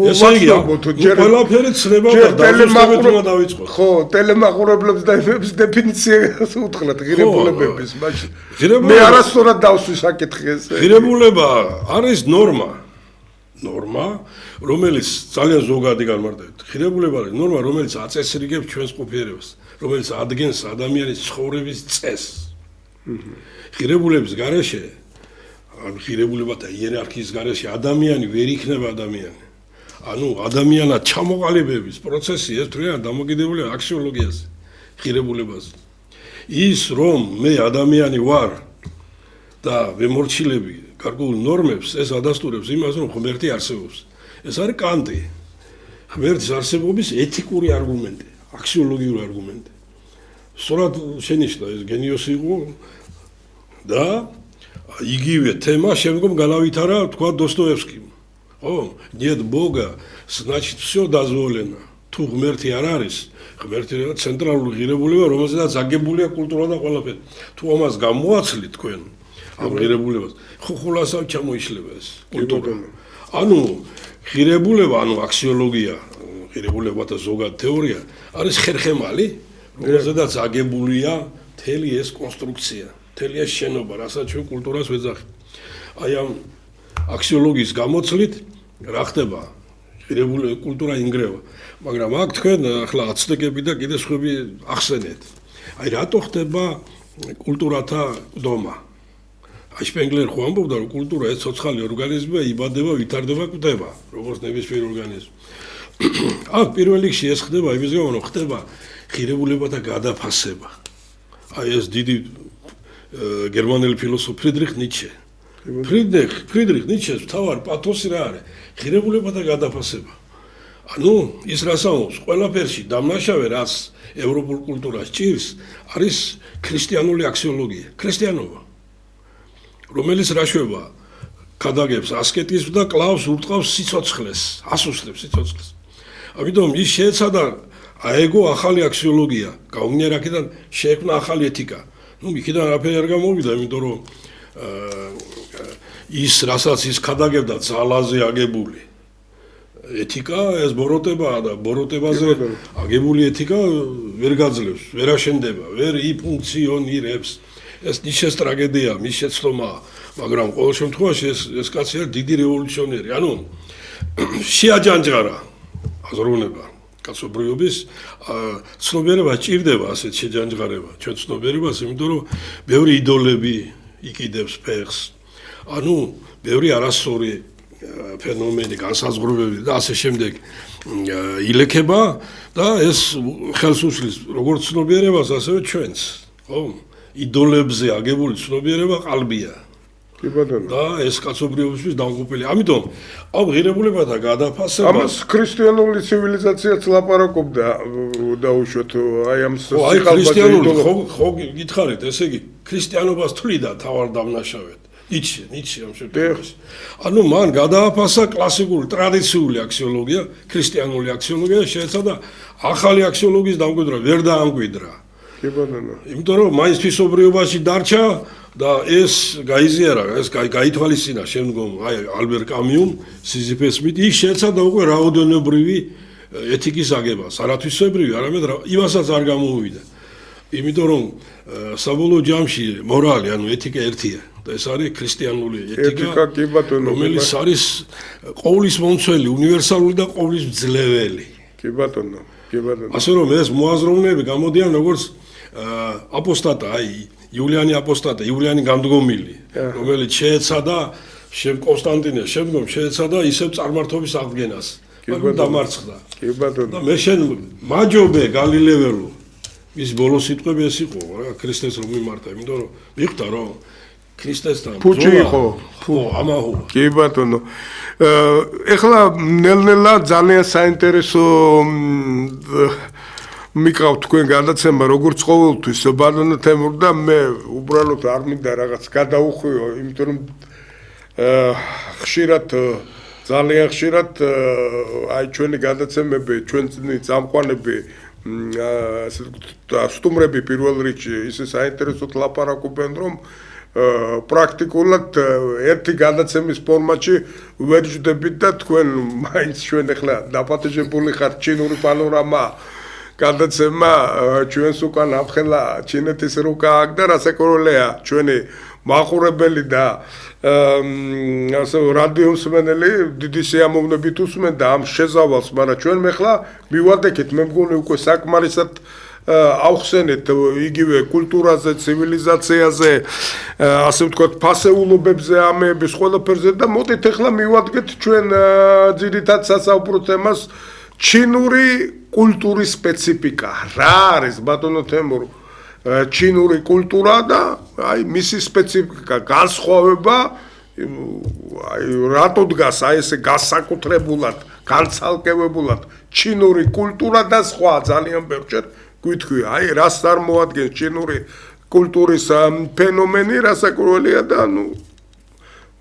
ვაცნობოთ, ყველაფერი ცნება და დაზუსტებით უნდა დავიწყოთ. ხო, ტელემაყურებლებს და იმებს დეფინიციას უთხრათ ღირებულებების, მაშინ. მე არასწორად დავსვი საკითხი ეს. ღირებულება არის ნორმა, რომელიც ძალიან ზოგადი განმარტებით. ღირებულება არის ნორმა, რომელიც აწესრიგებს ჩვენს ყოფიერებას, რომელიც ადგენს ადამიანის ცხოვრების წესს. ღირებულების გარეშე, ღირებულებათა იერარქიის გარეშე ადამიანი ვერ იქნება ადამიანი. ანუ ადამიანად ჩამოყალიბების პროცესი ეს თვითონ დამოკიდებულია აქსიოლოგიაზე, ღირებულებაზე. ის რომ მე ადამიანი ვარ და ვემორჩილები გარკვეულ ნორმებს, ეს ადასტურებს იმას, რომ ღმერთი არსებობს. ეს არის კანტი. ღმერთის არსებობის ეთიკური არგუმენტი, აქსიოლოგიური არგუმენტი. სწორად შენიშნა ეს გენიოსი იყო და იგივე თემა შემდგომ განავითარა თქვა დოსტოევსკიმ. ხო, нет Бога, значит всё дозволено. თუ ღმერთი არ არის, ღმერთი რა ცენტრალური ღირებულება, რომელზედაც აგებულია კულტურა და ყველაფერი. თუ ამას გამოაცლით თქვენ ამ ღირებულებას, ხუხულასავ ჩამოიშლება ეს კულტურა. ანუ ღირებულება, ანუ აქსიოლოგია, ღირებულებათა ზოგად თეორია არის ხერხემალი, რომელზედაც აგებულია მთელი ეს კონსტრუქცია. თელია შენობა, რასაც ჩვენ კულტურას ვეძახით. აი ამ აქსიოლოგიის გამოცლით რა ხდება? ღირებულება კულტურა ინგრევა. მაგრამ აქ თქვენ ახლა აცტეკები და კიდე სხვები ახსენეთ. აი რატო ხდება კულტურათა დომა? აი შპენგლერ ხო ამბობდა, რომ კულტურა ეს ცოცხალი ორგანიზმია, იბადება, ვითარდება, კვდება, როგორც ნებისმიერ ორგანიზმი. აქ პირველ რიგში ეს ხდება იმის გამო, რომ ხდება ღირებულებათა გადაფასება. აი ეს დიდი გერმანელი ფილოსოფი ფრიდრიხ ნიცშე. ფრიდრიხ ნიცშეს თავარ პათოსი რა არის? ღირებულებათა გადაფასება. ანუ ის რას ამბობს, ყველაფერში დამნაშავე რაც ევროპულ კულტურას ჭირს, არის ქრისტიანული აქსიოლოგია, ქრისტიანობა. რომელიც რაშვება გადაგებს ასკეტიზმს და კლავს ურტყავს სიცოცხლეს, ასუსტებს სიცოცხლეს. ამიტომ ის შეეცადა აეგო ახალი აქსიოლოგია, გაუგნია აქედან შეექმნა ახალი ეთიკა. ნუ იქიდან არაფერი არ გამოვიდა, იმიტომ რომ ის რასაც ის გადაგებდა ძალაზე აგებული ეთიკა, ეს ბოროტებაა და ბოროტებაზე აგებული ეთიკა ვერ გაძლევს, ვერ აშენდება, ვერ იფუნქციონირებს. ეს ნიშეს ტრაგედია, მის შეცდომაა, მაგრამ ყოველ შემთხვევაში ეს კაცი არის დიდი რევოლუციონერი. ანუ შეაჯანჯღარა აზროვნება კაცობრიობის ცნობიერება ჭირდება ასეთ შეჯანჯღარება ჩვენ ცნობიერებას, იმიტომ რომ ბევრი იდოლები იყიდებს ფეხს. ანუ ბევრი არასწორი ფენომენი, განსაზღვრებები და ასე შემდეგ ილექება და ეს ხელს უსლის როგორც ცნობიერებას, ასევე ჩვენს. ხო? იდოლებზე აგებული ცნობიერება ყალბია. კი ბატონო. და ეს კაცობრიობისთვის დამღუპელი. ამიტომ ამ ღირებულებათა გადაფასებას ამას ქრისტიანული ცივილიზაციაც ლაპარაკობდა დაუშვათ აი ამ აი ქრისტიანული ხო გითხარით, ესე იგი ქრისტიანობას თვლიდა თავარ დამნაშავედ. ნიცშე ამ შემთხვევაში. ანუ მან გადააფასა კლასიკური ტრადიციული აქსიოლოგია, ქრისტიანული აქსიოლოგია შეეცადა ახალი აქსიოლოგიის დამკვიდრება, ვერ დაამკვიდრა. კი ბატონო. იმიტომ რომ მაინც თვისობრიობაში დარჩა და ეს გაიზიარა, ეს გაითვალისწინა შემდგომ აი ალბერ კამიუმ სიზიფეს მით ის შეეცადა უკვე რაოდენობრივი ეთიკის აგებას, არათვისებრივი, არამედ იმასაც არ გამოუვიდა. იმიტომ რომ საბოლოო ჯამში მორალი, ანუ ეთიკა ერთია და ეს არის ქრისტიანული ეთიკა, კი ბატონო, რომელიც არის ყოვლის მომცველი, უნივერსალური და ყოვლის მძლეველი. კი ბატონო, კი ბატონო. ასე რომ ეს მოაზროვნეები გამოდიან როგორც აპოსტატა, აი იულიანი აპოსტატა, იულიანი გამდგომილი, რომელიც შეეცადა კონსტანტინეს შემდგომ შეეცადა ისევ წარმართობის აღდგენას, მაგრამ დამარცხდა. კი ბატონო. და მე შენ მაჯობე გალილეველო. ის ბოლო სიტყვები ეს იყო რა, ქრისტეს რომ მიმართა, იმიტომ რომ მიხვდა რომ ქრისტესთან ფუჭი იყო. ხო, ამაჰუ. კი ბატონო. ეხლა ნელ-ნელა ძალიან საინტერესო მიყავთ თქვენ გადაცემა, როგორც ყოველთვის ბატონო თემურ და მე უბრალოდ არ მინდა რაღაც გადაუხვიო, იმიტომ რომ ხშირად ძალიან ხშირად აი ჩვენი გადაცემები, ჩვენი წამყვანები სტუმრები პირველ რიგში ისე საინტერესოდ ლაპარაკობენ, რომ პრაქტიკულად ერთი გადაცემის ფორმატში ვერ ჯდებით და თქვენ მაინც ჩვენ ახლა დაპატეჟებული ხართ ჩინური პანორამა გადაცემა ჩვენს უკან ამხელა ჩინეთის რუკა აქ და რასაკვირველია ჩვენი მაყურებელი და ასე რადიო მსმენელი დიდი სიამოვნებით უსმენდა ამ შეზავალს, მაგრამ ჩვენ მეხლა მივადექით, მე მგონი უკვე საკმარისად ავხსენეთ იგივე კულტურაზე, ცივილიზაციაზე, ასე ვთქვათ, ფასეულობებზე, ამეების ყველაფერზე და მოდით ახლა მივადგეთ ჩვენ ძირითად სასაუბრო თემას ჩინური კულტურის სპეციფიკა. რა არის ბატონო თემურ ჩინური კულტურა და აი მისი სპეციფიკა, განსხვავება აი რატო დგას აი ესე გასაკუთრებულად, განცალკევებულად ჩინური კულტურა და სხვა ძალიან ბევრჯერ გვითქვი, აი რას წარმოადგენს ჩინური კულტურის ფენომენი, რასაკვირველია და ნუ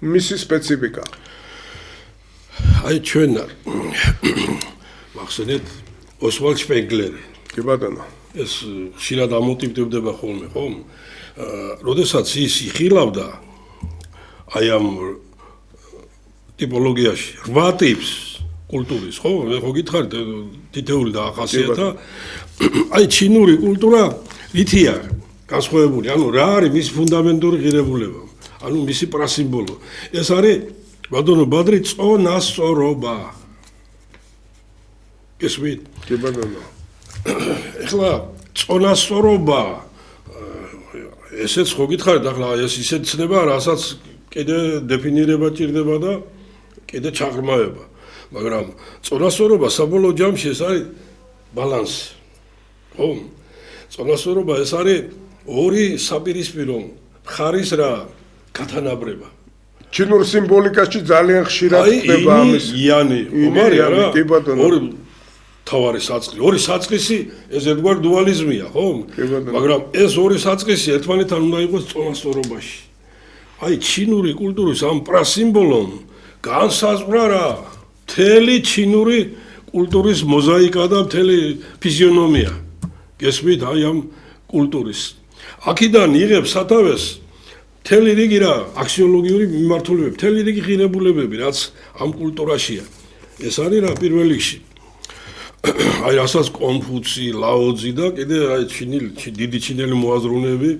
მისი სპეციფიკა. აი ჩვენ მახსენეთ ოსვალდ შპენგლერი. კი ბატონო. ეს ხშირად ამოტივდებდება ხოლმე, ხო? როდესაც ის იხილავდა აი ამ ტიპოლოგიაში 8 ტიპს კულტურის, ხო? მე ხო გითხარით თითეული დაახასიათა. აი ჩინური კულტურა ვითია განსხვავებული, ანუ რა არის მისი ფუნდამენტური ღირებულება, ანუ მისი პრასიმბოლო. ეს არის ბატონო ბადრი წონასწორობა. გესმით? კი ბატონო. ეხლა წონასწორობა ესეც ხო გითხარით, ახლა ეს ისეთ ცნება, რასაც კიდე დეფინირება ჭირდება და კიდე ჩაღრმავება. მაგრამ წონასწორობა საბოლოო ჯამში ეს არის ბალანსი. ხო? წონასწორობა ეს არის ორი საპირისპირო მხარის რა გათანაბრება. ჩინურ სიმბოლიკაში ძალიან ხშირად ხდება ამის. იანი, ხომარია რა? კი ბატონო. ორი თავარი საწყისი, ორი საწყისი ეს ერთგვარ დუალიზმია, ხო? მაგრამ ეს ორი საწყისი ერთმანეთთან უნდა იყოს წონასწორობაში. აი ჩინური კულტურის ამ პრასიმბოლომ განსაზღვრა რა? მთელი ჩინური კულტურის მოზაიკა და მთელი ფიზიონომია. გესმით აი ამ კულტურის. აქედან იღებს სათავეს მთელი რიგი რა აქსიოლოგიური მიმართულებები, მთელი რიგი ღირებულებები, რაც ამ კულტურაშია. ეს არის რა პირველ რიგში. აი რასაც კონფუცი, ლაოძი და კიდე აი დიდი ჩინელი მოაზროვნეები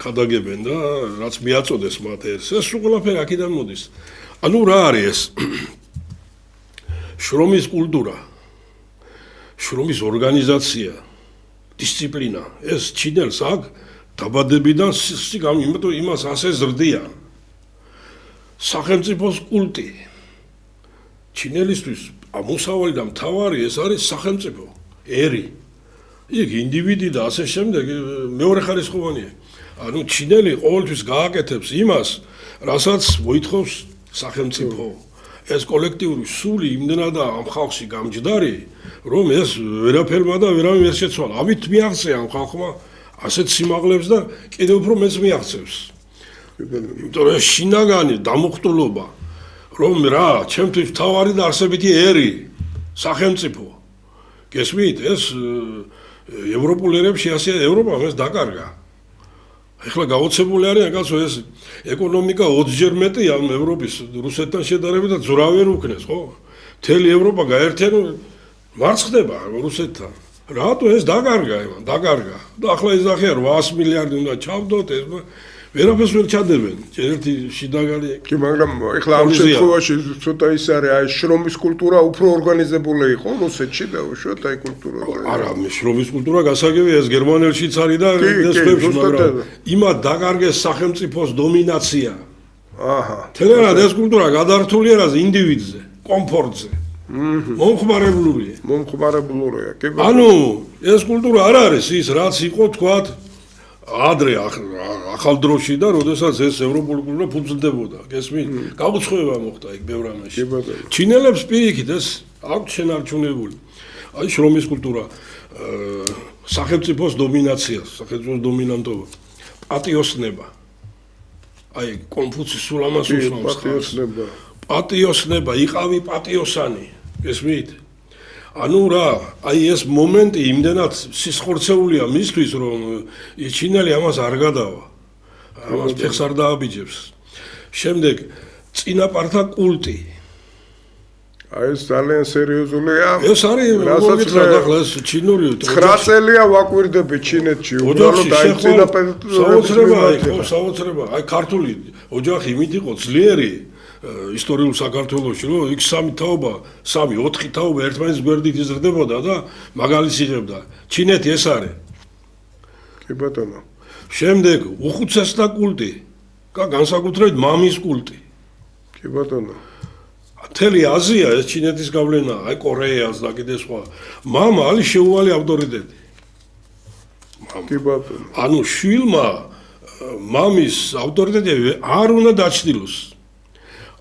ქადაგებენ და რაც მიაწოდეს მათ ეს ყველაფერი აქედან მოდის. ანუ რა არის ეს? შრომის კულტურა, შრომის ორგანიზაცია, დისციპლინა. ეს ჩინელს აქ დაბადებიდან იმიტომ იმას ასე ზრდიან. სახელმწიფოს კულტი. ჩინელისთვის ამოსავალი და მთავარი ეს არის სახელმწიფო, ერი. იქ ინდივიდი და ასე შემდეგ მეორეხარისხოვანია. ანუ ჩინელი ყოველთვის გააკეთებს იმას, რასაც მოითხოვს სახელმწიფო. ეს კოლექტიური სული იმდენადაა ამ ხალხში გამჯდარი, რომ ეს ვერაფერმა და ვერავინ ვერ შეცვალა. ამით მიაღწია ამ ხალხმა ასეთ სიმაღლებს და კიდევ უფრო მეც მიაღწევს. იმიტომ რომ შინაგანი დამოხტულობა რომ რა, ჩემთვის თავარი და არსებითი ერი, სახელმწიფო. გესმით, ეს ევროპულ ერებში ასე ევროპამ ეს დაკარგა. ეხლა გაოცებული არის კაცო ეს ეკონომიკა 20-ჯერ მეტია ამ ევროპის რუსეთთან შედარებით და ძრავენ უკნეს, ხო? მთელი ევროპა გაერთიანო მარცხდება რუსეთთან. რატო ეს დაკარგა? დაკარგა. და ახლა იზახია 800 მილიარდი უნდა ჩავდოთ ეს ვერაფერს ვერ ჩადებენ. ერთი შინაგანი. კი, მაგრამ ეხლა ამ შემთხვევაში ცოტა ის არის, აი შრომის კულტურა უფრო ორგანიზებული იყო რუსეთში და უშუალოდ აი კულტურა. არა, შრომის კულტურა გასაგებია ეს გერმანელშიც არის და ეს ხებში, მაგრამ იმათ დაკარგეს სახელმწიფოს დომინაცია. აჰა. თელერად ეს კულტურა გადართულია რაზე ინდივიდზე, კომფორტზე. მომხმარებლურია. მომხმარებლურია, კი. ანუ ეს კულტურა არ არის ის, რაც იყო თქვათ ადრე ახალ დროში და როდესაც ეს ევროპული კულტურა ფუძლდებოდა, გესმით? გაუცხოება მოხდა იქ ბევრ ამაში. ჩინელებს პირიქით ეს აქვთ შენარჩუნებული. აი შრომის კულტურა, სახელმწიფოს დომინაცია, სახელმწიფოს დომინანტობა, პატიოსნება. აი კონფუცი სულ ამას უსვამს პატიოსნება. პატიოსნება, იყავი პატიოსანი, გესმით? ანუ რა, აი ეს მომენტი იმდენად სისხორცეულია მისთვის, რომ ჩინელი ამას არ გადავა. ამას ფეხს არ დააბიჯებს. შემდეგ წინაპართა კულტი. აი ეს ძალიან სერიოზულია. ეს არის მოგითხრათ ახლა ეს ჩინური 9 წელია ვაკვირდები ჩინეთში, უბრალოდ აი საოცრება, აი ქართული ოჯახი იმით იყო ძლიერი ისტორიულ საქართველოში, რომ იქ 3 თაობა, 3-4 თაობა ერთმანეთის გვერდით იზრდებოდა და მაგალითს იღებდა. ჩინეთი ეს არის. კი ბატონო. შემდეგ უხუცესთა კულტი, განსაკუთრებით მამის კულტი. კი ბატონო. მთელი აზია ეს ჩინეთის გავლენა, აი კორეას და კიდე სხვა. მამა არის შეუვალი ავტორიტეტი. კი ბატონო. ანუ შვილმა მამის ავტორიტეტი არ უნდა დაჩრდილოს.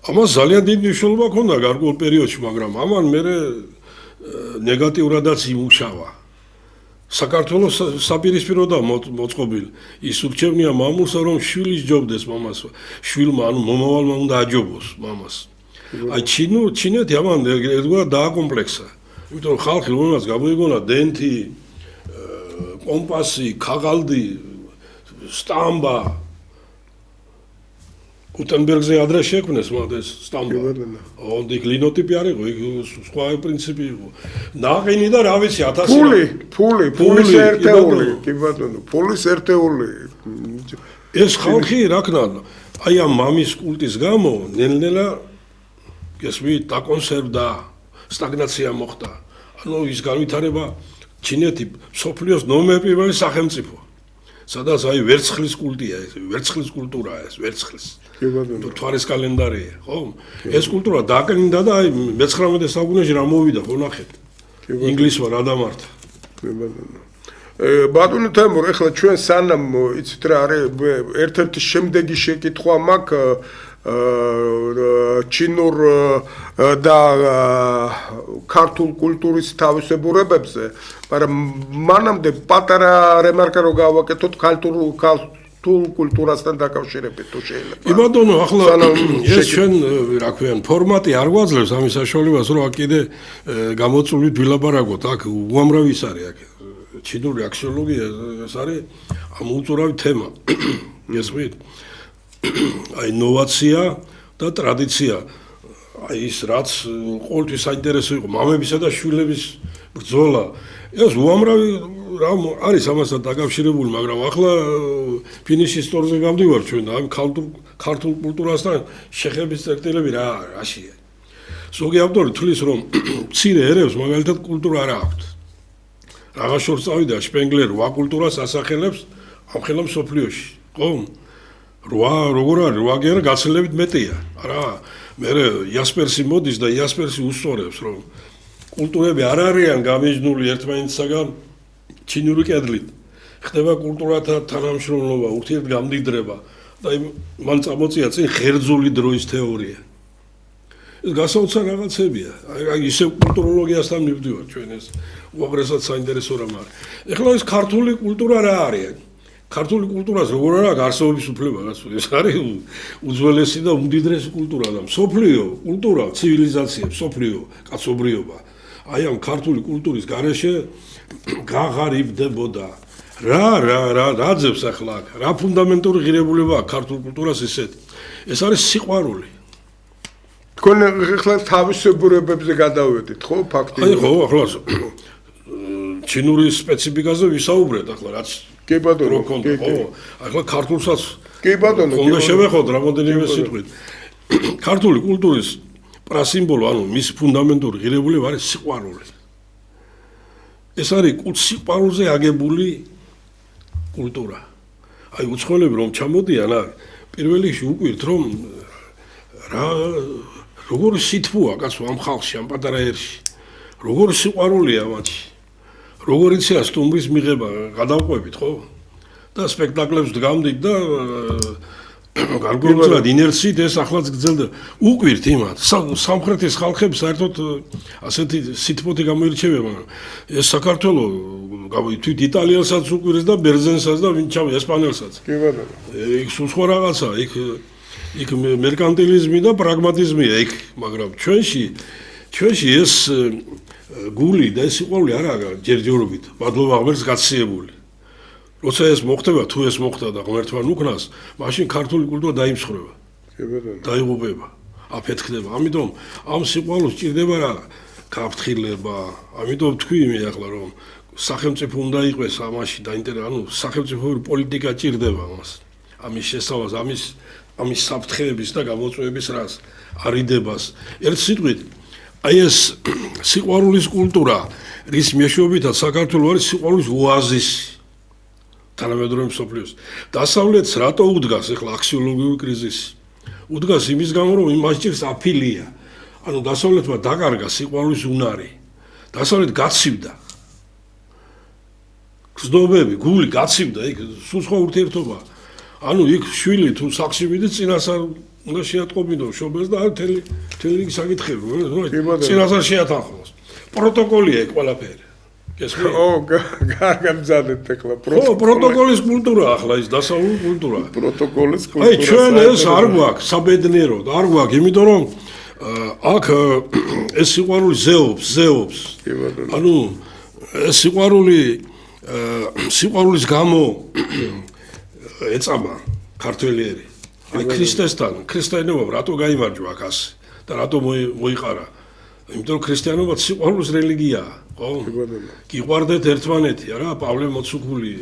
ამას ძალიან დიდი მნიშვნელობა ჰქონდა გარკვეულ პერიოდში, მაგრამ ამან მერე ნეგატიურადაც იმუშავა. საქართველოს საპირისპიროდაა მოწყობილი. ის ურჩევნია მამულსა, რომ შვილი სჯობდეს მამას. შვილმა, ანუ მომავალმა უნდა აჯობოს მამას. აი ჩინეთი ამან ერთგვარად დააკომპლექსა. იმიტომ რომ ხალხი რომელსაც გამოიგონა დენთი, კომპასი, ქაღალდი, სტამბა გუტენბერგზე ადრე შექმნეს მაგას სტამბა. ოღონდ იქ ლინოტიპი არ იყო, იქ სხვა პრინციპი იყო. ნაყინი და რა ვიცი 1000 ფულის ერთეული, კი ბატონო, ფულის ერთეული. ეს ხალხი რა ქნა, აი ამ მამის კულტის გამო ნელ-ნელა გესმით, დაკონსერვდა, სტაგნაცია მოხდა. ანუ ის განვითარება ჩინეთი მსოფლიოს ნომერ პირველი სახელმწიფო. სადაც აი ვერცხლის კულტია, ვერცხლის კულტურაა ეს, ვერცხლის. კი ბატონო. თვარის კალენდარია, ხო? ეს კულტურა დაკნინდა და აი მე-19 საუკუნეში რა მოვიდა, ხო ნახეთ. ინგლისმა რა დამართა. კი ბატონო. ბატონო თემურ, ეხლა ჩვენ სანამ იცით რა არის ერთ-ერთი შემდეგი შეკითხვა მაქვს ჩინურ და ქართულ კულტურის თავისებურებებზე, მაგრამ მანამდე პატარა რემარკა რო გავაკეთოთ ქართულ კულტურასთან დაკავშირებით თუ შეიძლება. ბატონო, ახლა ეს ჩვენ რა ქვიან, ფორმატი არ გვაძლევს ამის საშუალებას, რომ კიდე გამოწვევით ვილაპარაკოთ, აქ უამრავი ის არის აქ. ჩინური აქსიოლოგია ეს არის ამ უწურავი თემა. გესმით? აი ინოვაცია და ტრადიცია. აი ის რაც ყოველთვის საინტერესო იყო მამებისა და შვილების ბრძოლა. ეს უამრავი რა არის ამასთან დაკავშირებული, მაგრამ ახლა ფინიშის სტორზე გავდივარ ჩვენ და ამ ქართულ კულტურასთან შეხების წერტილები რაშია. ზოგი ავტორი თვლის რომ მცირე ერებს მაგალითად კულტურა არ აქვს. რაღაც შორს წავიდა შპენგლერი ვა კულტურას ასახელებს ამხელა მსოფლიოში. ხო? როგორ არის? ვაგერ გაცილებით მეტია. არა, მე იასპერსი მოდის და იასპერსი უსწორებს, რომ კულტურები არ არიან გამიჯნული ერთმანეთისაგან ჩინური კედლით. ხდება კულტურათა თანამშრომლობა, ურთიერთგამდიდრება და მან წამოწია წინ ღერძული დროის თეორია. ეს გასაოცარ რაღაცებია. აი ისე კულტუროლოგიასთან მივდივარ ჩვენ ეს უაღრესად საინტერესო რამ არის. ეხლა ეს ქართული კულტურა რა არის? ქართული კულტურას როგორ არ აქვს არსებობის უფლება, ეს არის უძველესი და უმდიდრესი კულტურა და მსოფლიო კულტურა, ცივილიზაცია, მსოფლიო კაცობრიობა. აი ამ ქართული კულტურის გარეშე გაღარიბდებოდა. რა ძებს ახლა აქ? რა ფუნდამენტური ღირებულება აქვს ქართულ კულტურას ესეთი? ეს არის სიყვარული. თქვენ ახლა თავისებურებებზე გადავედით, ხო, ფაქტია? აი ხო, ახლა ჩინური სპეციფიკაზე ვისაუბრეთ ახლა, რაც კი ბატონო, ხო, ახლა ქართულსაც კი ბატონო, უნდა შევეხოთ რამოდენიმე სიტყვით. ქართული კულტურის პრასიმბოლო, ანუ მის ფუნდამენტური ღირებულება არის სიყვარული. ეს არის სიყვარულზე აგებული კულტურა. აი უცხოელები რომ ჩამოდიან, პირველ რიგში უკვირთ რომ როგორი სითბოა კაცო ამ ხალხში, ამ პატარა ერში. როგორი სიყვარულია მათში. როგორიცაა სტუმრის მიღება, გადავყვებით, ხო? და სპექტაკლებს დგამდით და გარკვეულწილად ინერციით ეს ახლაც გრძელდება. უკვირთ იმათ, სამხრეთის ხალხებს საერთოდ ასეთი სითბოთი გამოირჩევება. ეს საქართველოს თვით იტალიელსაც უკვირს და ბერძენსაც და ვინ ჩავი ესპანელსაც. კი ბატონო. იქ სულ სხვა რაღაცა, იქ მერკანტილიზმი და პრაგმატიზმია იქ, მაგრამ ჩვენში ეს გული და ეს სიყვარული არაა ჯერჯერობით, მადლობა ღმერთს გაციებული. როცა ეს მოხდება, თუ ეს მოხდა და ღმერთმა უკნას, მაშინ ქართული კულტურა დაიმსხვრება. კი ბატონო. დაიღუპება, აფეთქდება. ამიტომ ამ სიყვარულს ჭირდება რა გაფრთხილება. ამიტომ თქვი მე ახლა რომ სახელმწიფო უნდა იყოს ამაში ანუ სახელმწიფოური პოლიტიკა ჭირდება მას. ამის შესწავლას, ამის საფრთხეების და გამოწვევების რას, არიდებას. ერთ სიტყვით, აი ეს სიყვარულის კულტურა, რის მეშვეობითაც საქართველოს არის სიყვარულის ოაზისი. თანამედროვე მსოფლიოს. დასავლეთს რატო უდგას ახლა აქსიოლოგიური კრიზისი? უდგას იმის გამო, რომ იმას ჭირს აფილია. ანუ დასავლეთმა დაკარგა სიყვარულის უნარი. დასავლეთ გაცივდა. გზნობები, გული გაცივდა, იქ სულ სხვა ურთიერთობა. ანუ იქ შვილი თუ სახში მიდის, წინასწარ უნდა შეატყობინო შობელს და მთელი რიგი საკითხები, წინასწარ შეათანხმოს. პროტოკოლია იქ ყველაფერი. გამზადეთ ახლა პროტოკოლის კულტურა ახლა ის დასავლური კულტურა. პროტოკოლის კულტურა. აი ჩვენ ეს არ გვაქვს საბედნიეროდ, არ გვაქვს, იმიტომ რომ აქ ეს სიყვარული ზეობს. ანუ ეს სიყვარულის გამო ეწამა ქართველიერი. აი ქრისტესთან, ქრისტიანობამ რატო გაიმარჯვა აქ ასე და რატო მოიყარა? იმიტომ რომ ქრისტიანობა სიყვარულის რელიგიაა. ხო? გიყვარდეთ ერთმანეთი, არა? პავლე მოციქული,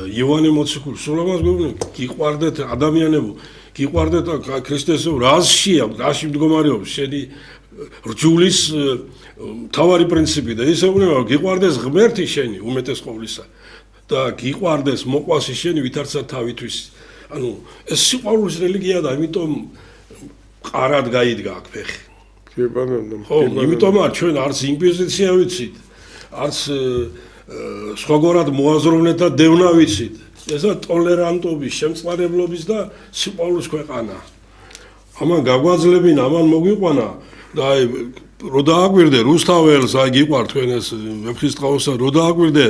იოანე მოციქული, სულ ამას გვეუბნება, გიყვარდეთ ადამიანებო, გიყვარდეთ ქრისტესო, რაში მდგომარეობს შენი რჯულის თავარი პრინციპი და ისე უნდა გიყვარდეს ღმერთი შენი უმეტეს ყოვლისა და გიყვარდეს მოყვასი შენი ვითარცა თავისთვის. ანუ ეს სიყვარულის რელიგია და ამიტომ ყარად გაიდგა აქ ფეხი. ხო, იმიტომ არ ჩვენ არც ინკვიზიცია ვიცით, არც სხვაგვარად მოაზროვნეთა დევნა ვიცით. ესა ტოლერანტობის, შემწყნარებლობის და სიყვარულის ქვეყანა. ამან გაგვაძლებინა, ამან მოგვიყვანა და აი რო დააგვირდე რუსთაველს, აი გიყვართ თქვენ ეს ვეფხისტყაოსა, რო დააგვირდე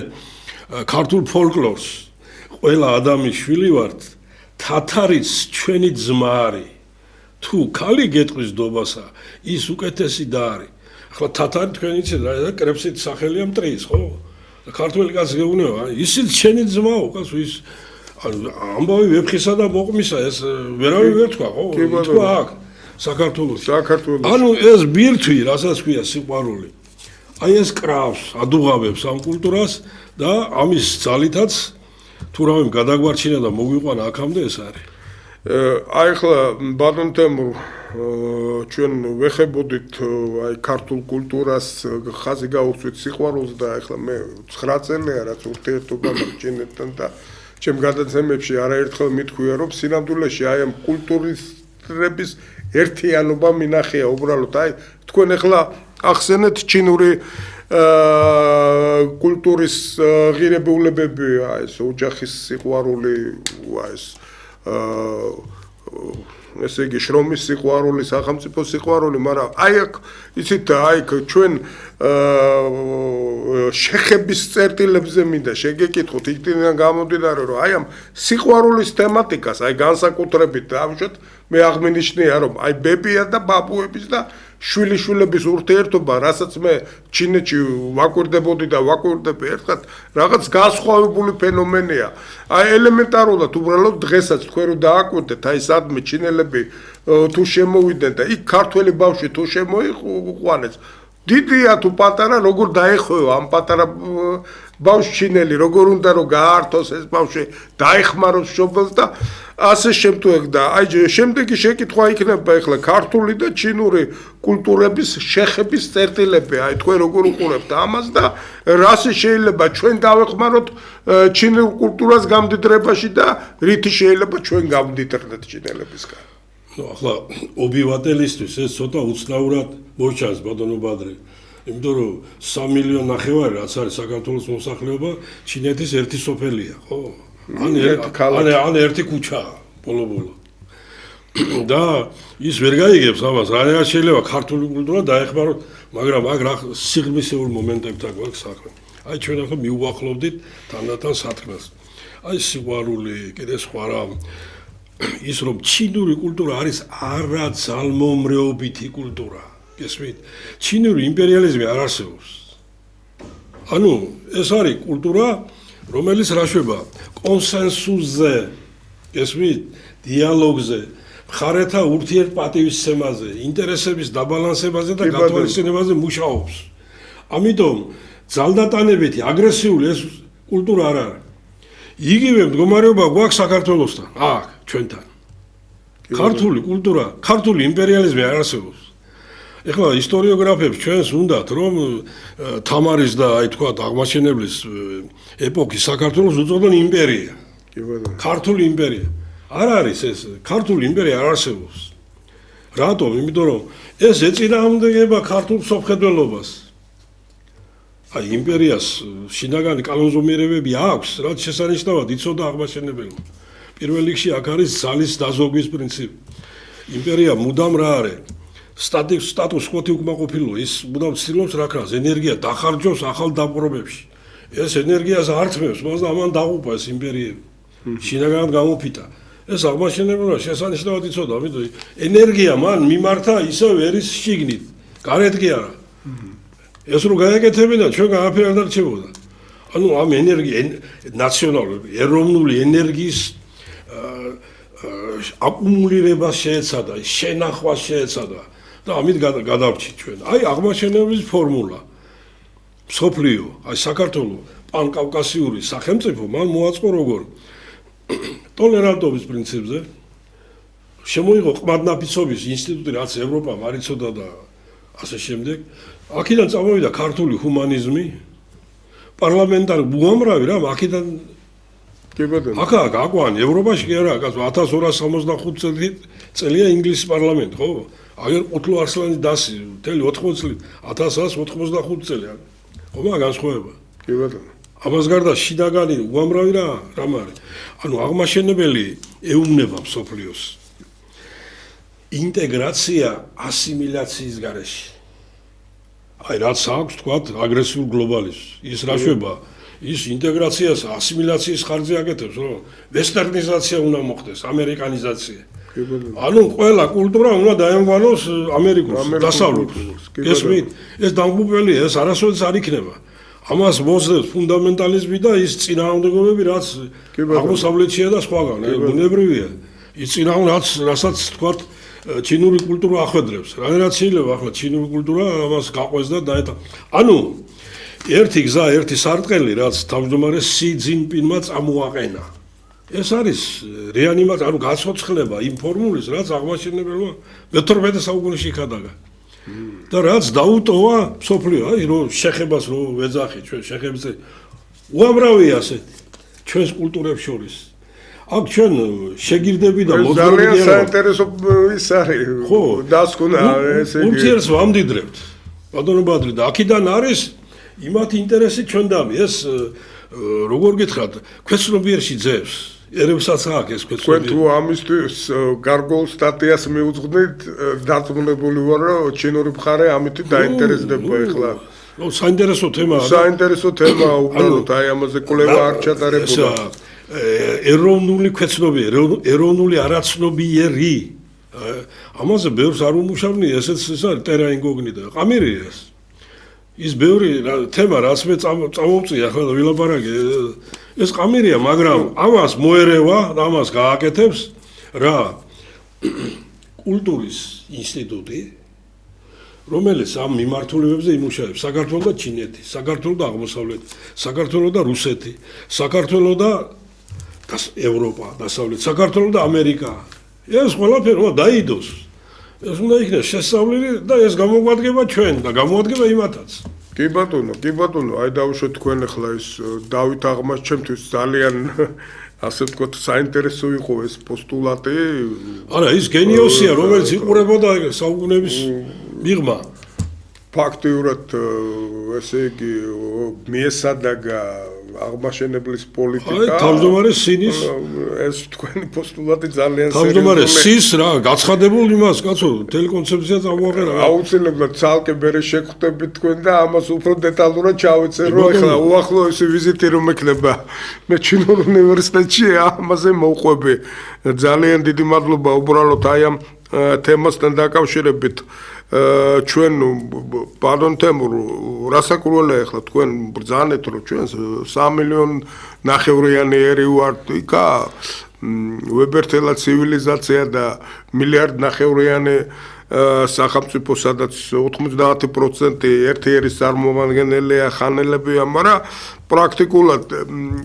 ქართულ ფოლკლორს. ყველა ადამიანის შვილი ვართ, თათარიც ჩვენი ძმა არის. თუ ქალი გეტყვის დობასა, ის უკეთესი და არის. ახლა თათარი თქვენ იცით რა, კრებსით სახელია მტრის, ხო? და ქართველი კაცი გეუბნება, ისიც შენი ძმაო, კაცო ის ამბავი ვეფხისა და მოყმისა, ეს ვერავინ ვერ თქვა, ხო? თქვა აქ საქართველოში. ანუ ეს ბირთვი, რასაც ქვია სიყვარული. აი ეს კრავს, ადუღავებს ამ კულტურას და ამის ძალითაც თუ რამე გადაგვარჩინა და მოგვიყვანა აქამდე ეს არის. აი ახლა ბატონ თემურ ჩვენ ვეხებოდით აი ქართულ კულტურას ხაზი გაუწვით სიყვარულს და ახლა მე 9 წელია რაც ურთიერთობა მჭინეთთან და ჩემ გადაცემებში არაერთხელ მithქვია რომ სინამდვილეში აი ამ კულტურისტების ერთიანობა მინახია უბრალოდ აი თქვენ ახლა ახსენეთ ჩინური კულტურის ღირებულებები აი ეს ოჯახის სიყვარული აი ეს ესე იგი შრომის სიყვარული, სახელმწიფო სიყვარული, მაგრამ აი აქ იცით აი ჩვენ შეხების წერტილებზე მინდა შეგეკითხოთ იქიდან გამომდინარე რომ აი ამ სიყვარულის თემატიკას აი განსაკუთრებით დავუშვათ მე აღმინიშნია რომ აი ბებია და ბაბუების და შვილიშვილების ურთიერთობა, რასაც მე ჩინეთში ვაკვირდებოდი და ვაკვირდები ერთხელ, რაღაც განსხვავებული ფენომენია. აი ელემენტარულად უბრალოდ დღესაც თქვენ რო დააკვირდეთ, აი სადმე ჩინელები თუ შემოვიდნენ და იქ ქართველი ბავშვი თუ შემოიყვანეს, დიდია თუ პატარა, როგორ დაეხვევა ამ პატარა ბავშვს ჩინელი, როგორ უნდა რომ გაართოს ეს ბავშვი, დაეხმაროს მშობელს და ასე შემთხვევით და აი შემდეგი შეკითხვა იქნება ახლა ქართული და ჩინური კულტურების შეხების წერტილები, აი თქვენ როგორ უყურებთ ამას და რას შეიძლება ჩვენ გავეხმაროთ ჩინურ კულტურას გამდიდრებაში და რითი შეიძლება ჩვენ გამდიდრდეთ ჩინელებისგან. ნუ ახლა ობივატელისთვის ეს ცოტა უცნაურად მოჩანს ბატონო ბადრი. იმიტომ რომ 3,5 მილიონი რაც არის საქართველოს მოსახლეობა, ჩინეთის ერთი სოფელია, ხო? ან ერთი ქუჩაა, ბოლო-ბოლო. და ის ვერ გაიგებს ამას, რა შეიძლება ქართული კულტურა დაეხმაროთ, მაგრამ აქ რა სიღრმისეულ მომენტებთან გვაქვს საქმე. აი ჩვენ ახლა მიუახლოვდით თანდათან სათქმელს. აი სიყვარული, კიდე სხვა რა ის რომ ჩინური კულტურა არის არაძალმომრეობითი კულტურა. გესმით? ჩინური იმპერიალიზმი არ არსებობს. ანუ ეს არის კულტურა, რომელიც რაშვება კონსენსუსზე, გესმით? დიალოგზე, მხარეთა ურთიერთპატივისცემაზე, ინტერესების დაბალანსებაზე და გათვალისწინებაზე მუშაობს. ამიტომ ძალდატანებითი, აგრესიული ეს კულტურა არ არის. იგივე მდგომარეობა გვაქვს საქართველოსთან, აქ, ჩვენთან. ქართული კულტურა, ქართული იმპერიალიზმი არ არსებობს. ეხლა ისტორიოგრაფებს ჩვენს უნდათ, რომ თამარის და აი თქვა აღმაშენებლის ეპოქის საქართველოს უწოდნენ იმპერია. ქართული იმპერია. არ არის ეს, ქართული იმპერია არ არსებობს. რატომ? იმიტომ რომ ეს ეწინააღმდეგება ქართულ მსოფლმხედველობას. აი იმპერიას შინაგანი კანონზომიერებები აქვს, რაც შესანიშნავად იცოდა აღმაშენებელმა. პირველ რიგში აქ არის ძალის დაზოგვის პრინციპი. იმპერია მუდამ რა არის? სტატუს კვოთი უკმაყოფილო, ის მუდამ ცდილობს რა ქნას, ენერგია დახარჯოს ახალ დაპყრობებში. ეს ენერგიას ართმევს, მას ამან დაღუპა ეს იმპერიები. შინაგანად გამოფიტა. ეს აღმაშენებელმა შესანიშნავად იცოდა, ამიტომ ენერგია მან მიმართა ისევ ერის შიგნით, გარეთ კი არა. ეს რო გაეკეთებინა, ჩვენ განაფერი არ დარჩებოდა. ანუ ამ ენერგია ნაციონალური, ეროვნული ენერგიის აკუმულირებას შეეცადა, შენახვას შეეცადა და ამით გადავრჩით ჩვენ. აი აღმაშენებლის ფორმულა. მსოფლიო, აი საქართველოს პანკავკასიური სახელმწიფო მან მოაწყო როგორ? ტოლერანტობის პრინციპზე შემოიღო ყმადნაფიცობის ინსტიტუტი, რაც ევროპამ არ იცოდა და ასე შემდეგ. აქედან წამოვიდა ქართული ჰუმანიზმი, პარლამენტარი უამრავი რა, აქედან აქა გაყვანი ევროპაში კი არა, 1265 წელია ინგლისის პარლამენტი, ხო? აგერ ყუთლო არსლანი დასი, მთელი 80 წელი, 1185 წელი. ხომ არა განსხვავება? კი ბატონო. ამას გარდა შინაგანი უამრავი რა არის. ანუ აღმაშენებელი ეუბნება მსოფლიოს. ინტეგრაცია ასიმილაციის გარეშე. აი რაც აქვს თქვა აგრესიულ გლობალიზმს. ის რაშვება, ის ინტეგრაციას ასიმილაციის ხარჯზე აკეთებს, რომ ვესტერნიზაცია უნდა მოხდეს, ამერიკანიზაცია. ანუ ყველა კულტურა უნდა დაემგვალოს ამერიკულს, დასავლეთს. გესმით? ეს დამღუპველია, ეს არასოდეს არ იქნება. ამას მოსდევს ფუნდამენტალიზმი და ის წინააღმდეგობები, რაც აღმოსავლეთშია და სხვაგან, ბუნებრივია. ის წინააღმდეგობები, რასაც თქვა ჩინური კულტურა ახვედრებს. რადგან შეიძლება ახლა ჩინური კულტურა ამას გაყვეს და დაეტა. ანუ ერთი გზა, ერთი სარტყელი, რაც თავმჯდომარე სი ძინპინმა წამოაყენა. ეს არის რეანიმაცია, ანუ გაცოცხლება იმ ფორმულის, რაც აღმაშენებელმა მე-12 საუკუნეში იქადაგა. და რაც დაუტოვა მსოფლიო, აი რომ შეხებას რო ვეძახი ჩვენ შეხებზე უამრავია ასეთი ჩვენს კულტურებს შორის. აქ ჩვენ შეგირდები და მოძრაობები ძალიან საინტერესო ის არის. ხო, დასკვნა ესე იგი. ურთიერთს ვამდიდრებთ. ბატონო ბადრი და აქედან არის იმათ ინტერესი ჩვენდამი. ეს როგორ გითხრათ, ქვეცნობიერში ძევს. ერებსაც აქვს ეს ქვეცნობიერი. თქვენ თუ ამისთვის გარკვეულ სტატიას მიუძღვნით, დარწმუნებული ვარ, რომ ჩინური მხარე ამით დაინტერესდება ახლა. ნუ საინტერესო თემაა. საინტერესო თემაა უბრალოდ, აი ამაზე კვლევა არ ჩატარებულა. ეროვნული ქვეცნობიერი, ეროვნული არაცნობიერი. ამაზე ბევრს არ უმუშავნია, ესეც ეს არის terra incognita. ყამირია ეს. ის ბევრი თემა, რაც მე წამოვწია ახლა ვილაპარაკე, ეს ყამირია, მაგრამ ამას მოერევა, ამას გააკეთებს რა? კულტურის ინსტიტუტი, რომელიც ამ მიმართულებებზე იმუშავებს, საქართველოს და ჩინეთი, საქართველოს და აღმოსავლეთი, საქართველოს და რუსეთი, საქართველოს და ევროპა, დასავლეთ, საქართველოს და ამერიკა. ეს ყველაფერი უნდა დაიდოს. ეს უნდა იქნას შესწავლილი და ეს გამოგვადგება ჩვენ და გამოადგება იმათაც. კი ბატონო, აი დავუშვეთ თქვენ ახლა ის დავით აღმას ჩემთვის ძალიან ასე ვთქვათ საინტერესო იყო ეს პოსტულატი. არა, ის გენიოსია, რომელიც იყურებოდა საუკუნეების მიღმა. ფაქტიურად ესე იგი მიესადაგა აღმაშენებლის პოლიტიკა. აი, თავმჯდომარე სინის ეს თქვენი პოსტულატი ძალიან თავმჯდომარე სის რა, გაცხადებულ იმას, კაცო, ტელეკონცეფცია წამოაყენა. აუცილებლად ცალკე ბერე შეგხვდებით თქვენ და ამას უფრო დეტალურად ჩავეცერ, რომ ეხლა უახლოესი ვიზიტი რომ ექნება მე ჩინურ უნივერსიტეტში ამაზე მოვყვები. ძალიან დიდი მადლობა უბრალოდ აი ამ თემასთან დაკავშირებით. ჩვენ ბატონ თემურ რასაკურველია ახლა თქვენ ბრძანეთ რომ ჩვენ 3 მილიონი ნახევრიანი ერი ვართ იქა ვებერთელა ცივილიზაცია და მილიარდ ნახევრიანი სახელმწიფო სადაც 90% ერთი ერის წარმომადგენელია ხანელებია, მაგრამ პრაქტიკულად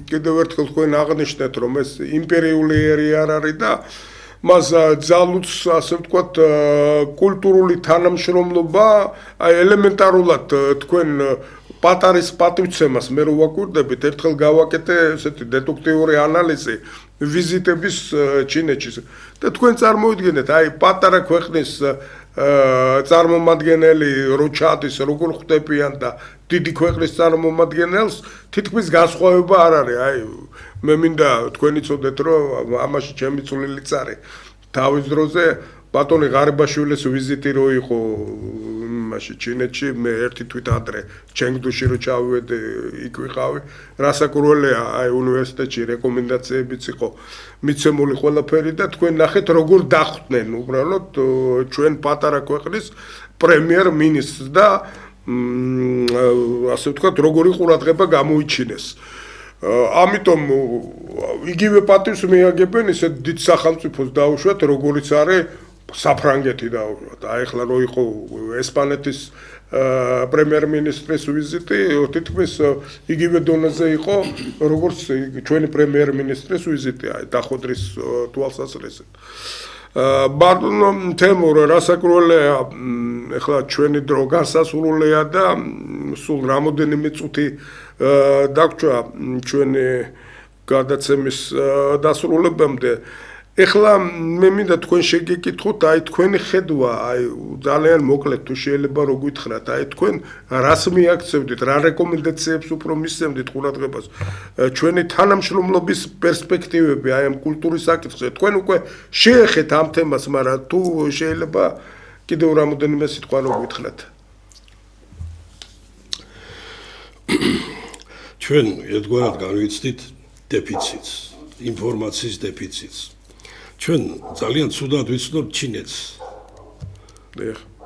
კიდევ ერთხელ თქვენ აღნიშნეთ რომ ეს იმპერიული ერი არ არის და მას ძალუც ასე ვთქვათ კულტურული თანამშრომლობა აი ელემენტარულად თქვენ პატარის პატივცემას მე რო ვაკვირდებით ერთხელ გავაკეთე ესეთი დედუქტიური ანალიზი ვიზიტების ჩინეთში და თქვენ წარმოიდგინეთ აი პატარა ქვეყნის წარმომადგენელი რო ჩადის როგორ ხვდებიან და დიდი ქვეყნის წარმომადგენელს თითქმის განსხვავება არ არის აი მე მინდა თქვენ იცოდეთ რომ ამაში ჩემი წვლილიც არის თავის დროზე ბატონი ღარიბაშვილის ვიზიტი რო იყო იმაში ჩინეთში მე ერთი თვით ადრე ჩენგდუში რო ჩავივედი იქ ვიყავი რასაკურველია აი უნივერსიტეტში რეკომენდაციებიც იყო მიცემული ყველაფერი და თქვენ ნახეთ როგორ დახვდნენ უბრალოდ ჩვენ პატარა ქვეყნის პრემიერ მინისტრს და ასე ვთქვათ როგორი ყურადღება გამოიჩინეს ამიტომ იგივე პატივს მიაგებენ ისე დიდ სახელმწიფოს დაუშვათ როგორიც არის საფრანგეთი დაუშვათ აი ახლა რო იყო ესპანეთის პრემიერ-მინისტრის ვიზიტი თითქმის იგივე დონეზე იყო როგორც ჩვენი პრემიერ-მინისტრის ვიზიტი აი დახვედრის თვალსაზრისით ბატონო თემურ რასაკურველია ახლა ჩვენი დრო განსასრულია და სულ რამოდენიმე წუთი დაგვრჩა ჩვენი გადაცემის დასრულებამდე ეხლა მე მინდა თქვენ შეგეკითხოთ აი თქვენი ხედვა აი ძალიან მოკლედ თუ შეიძლება რო გითხრათ აი თქვენ რას მიაქცევდით რა რეკომენდაციებს უფრო მისცემდით ყურადღებას ჩვენი თანამშრომლობის პერსპექტივები აი ამ კულტურის საკითხზე თქვენ უკვე შეეხეთ ამ თემას მაგრამ თუ შეიძლება კიდევ რამოდენიმე სიტყვა რო გითხრათ ჩვენ ერთგვარად განვიცდით დეფიციტს ინფორმაციის დეფიციტს ჩვენ ძალიან ცუდად ვიცნობთ ჩინეთს.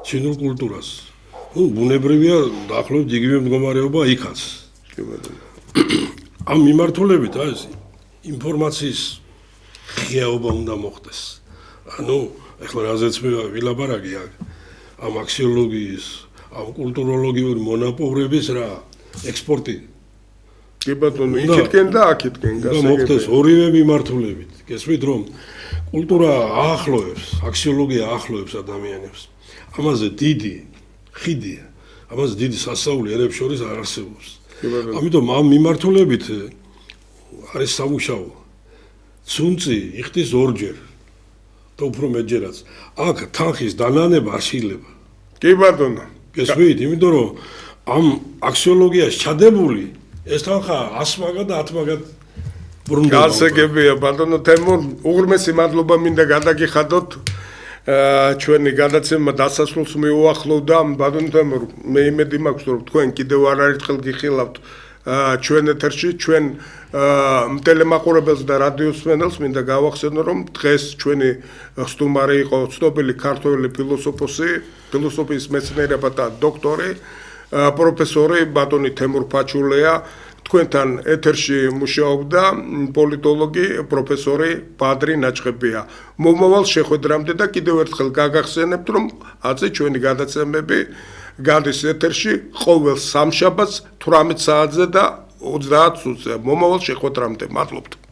ჩინურ კულტურას. ბუნებრივია დაახლოებით იგივე მდგომარეობა იქაც. ამ მიმართულებით ეს ინფორმაციის ღიაობა უნდა მოხდეს. ანუ ეხლა რაზეც მე ვილაპარაკი აქ ამ აქსიოლოგიის, ამ კულტუროლოგიური მონაპოვრების რა ექსპორტი კი ბატონო, იქითკენ და აქითკენ გასაგებია. მოხდეს ორივე მიმართულებით. გესმით რომ კულტურა აახლოებს, აქსიოლოგია აახლოებს ადამიანებს. ამაზე დიდი ხიდია, ამაზე დიდი სასწაული ერებს შორის არ არსებობს. ამიტომ ამ მიმართულებით არის სამუშაო. ცუნცი იხდის ორჯერ და უფრო მეტჯერაც. აქ თანხის დანანება არ შეიძლება. კი ბატონო. გესმით, იმიტომ რომ ამ აქსიოლოგიაში ჩადებული ეს თანხა 100 მაგად და 10 მაგად გასაგებია ბატონო თემურ უღრმესი მადლობა მინდა გადაგიხადოთ ჩვენი გადაცემა დასასრულს მიუახლოვდა ბატონო თემურ მე იმედი მაქვს რომ თქვენ კიდევ არაერთხელ გიხილავთ ჩვენ ეთერში ჩვენ ტელემაყურებელს და რადიოსმენელს მინდა გავახსენო რომ დღეს ჩვენი სტუმარი იყო ცნობილი ქართველი ფილოსოფიის მეცნიერება და დოქტორი პროფესორი ბატონი თემურ ფაჩულეა თქვენთან ეთერში მუშაობდა პოლიტოლოგი პროფესორი ბადრი ნაჭყებია. მომავალ შეხვედრამდე და კიდევ ერთხელ გაგახსენებთ რომ აწე ჩვენი გადაცემები გადის ეთერში ყოველ სამშაბათს 18 საათზე და 30 წუთზე. მომავალ შეხვედრამდე მადლობთ.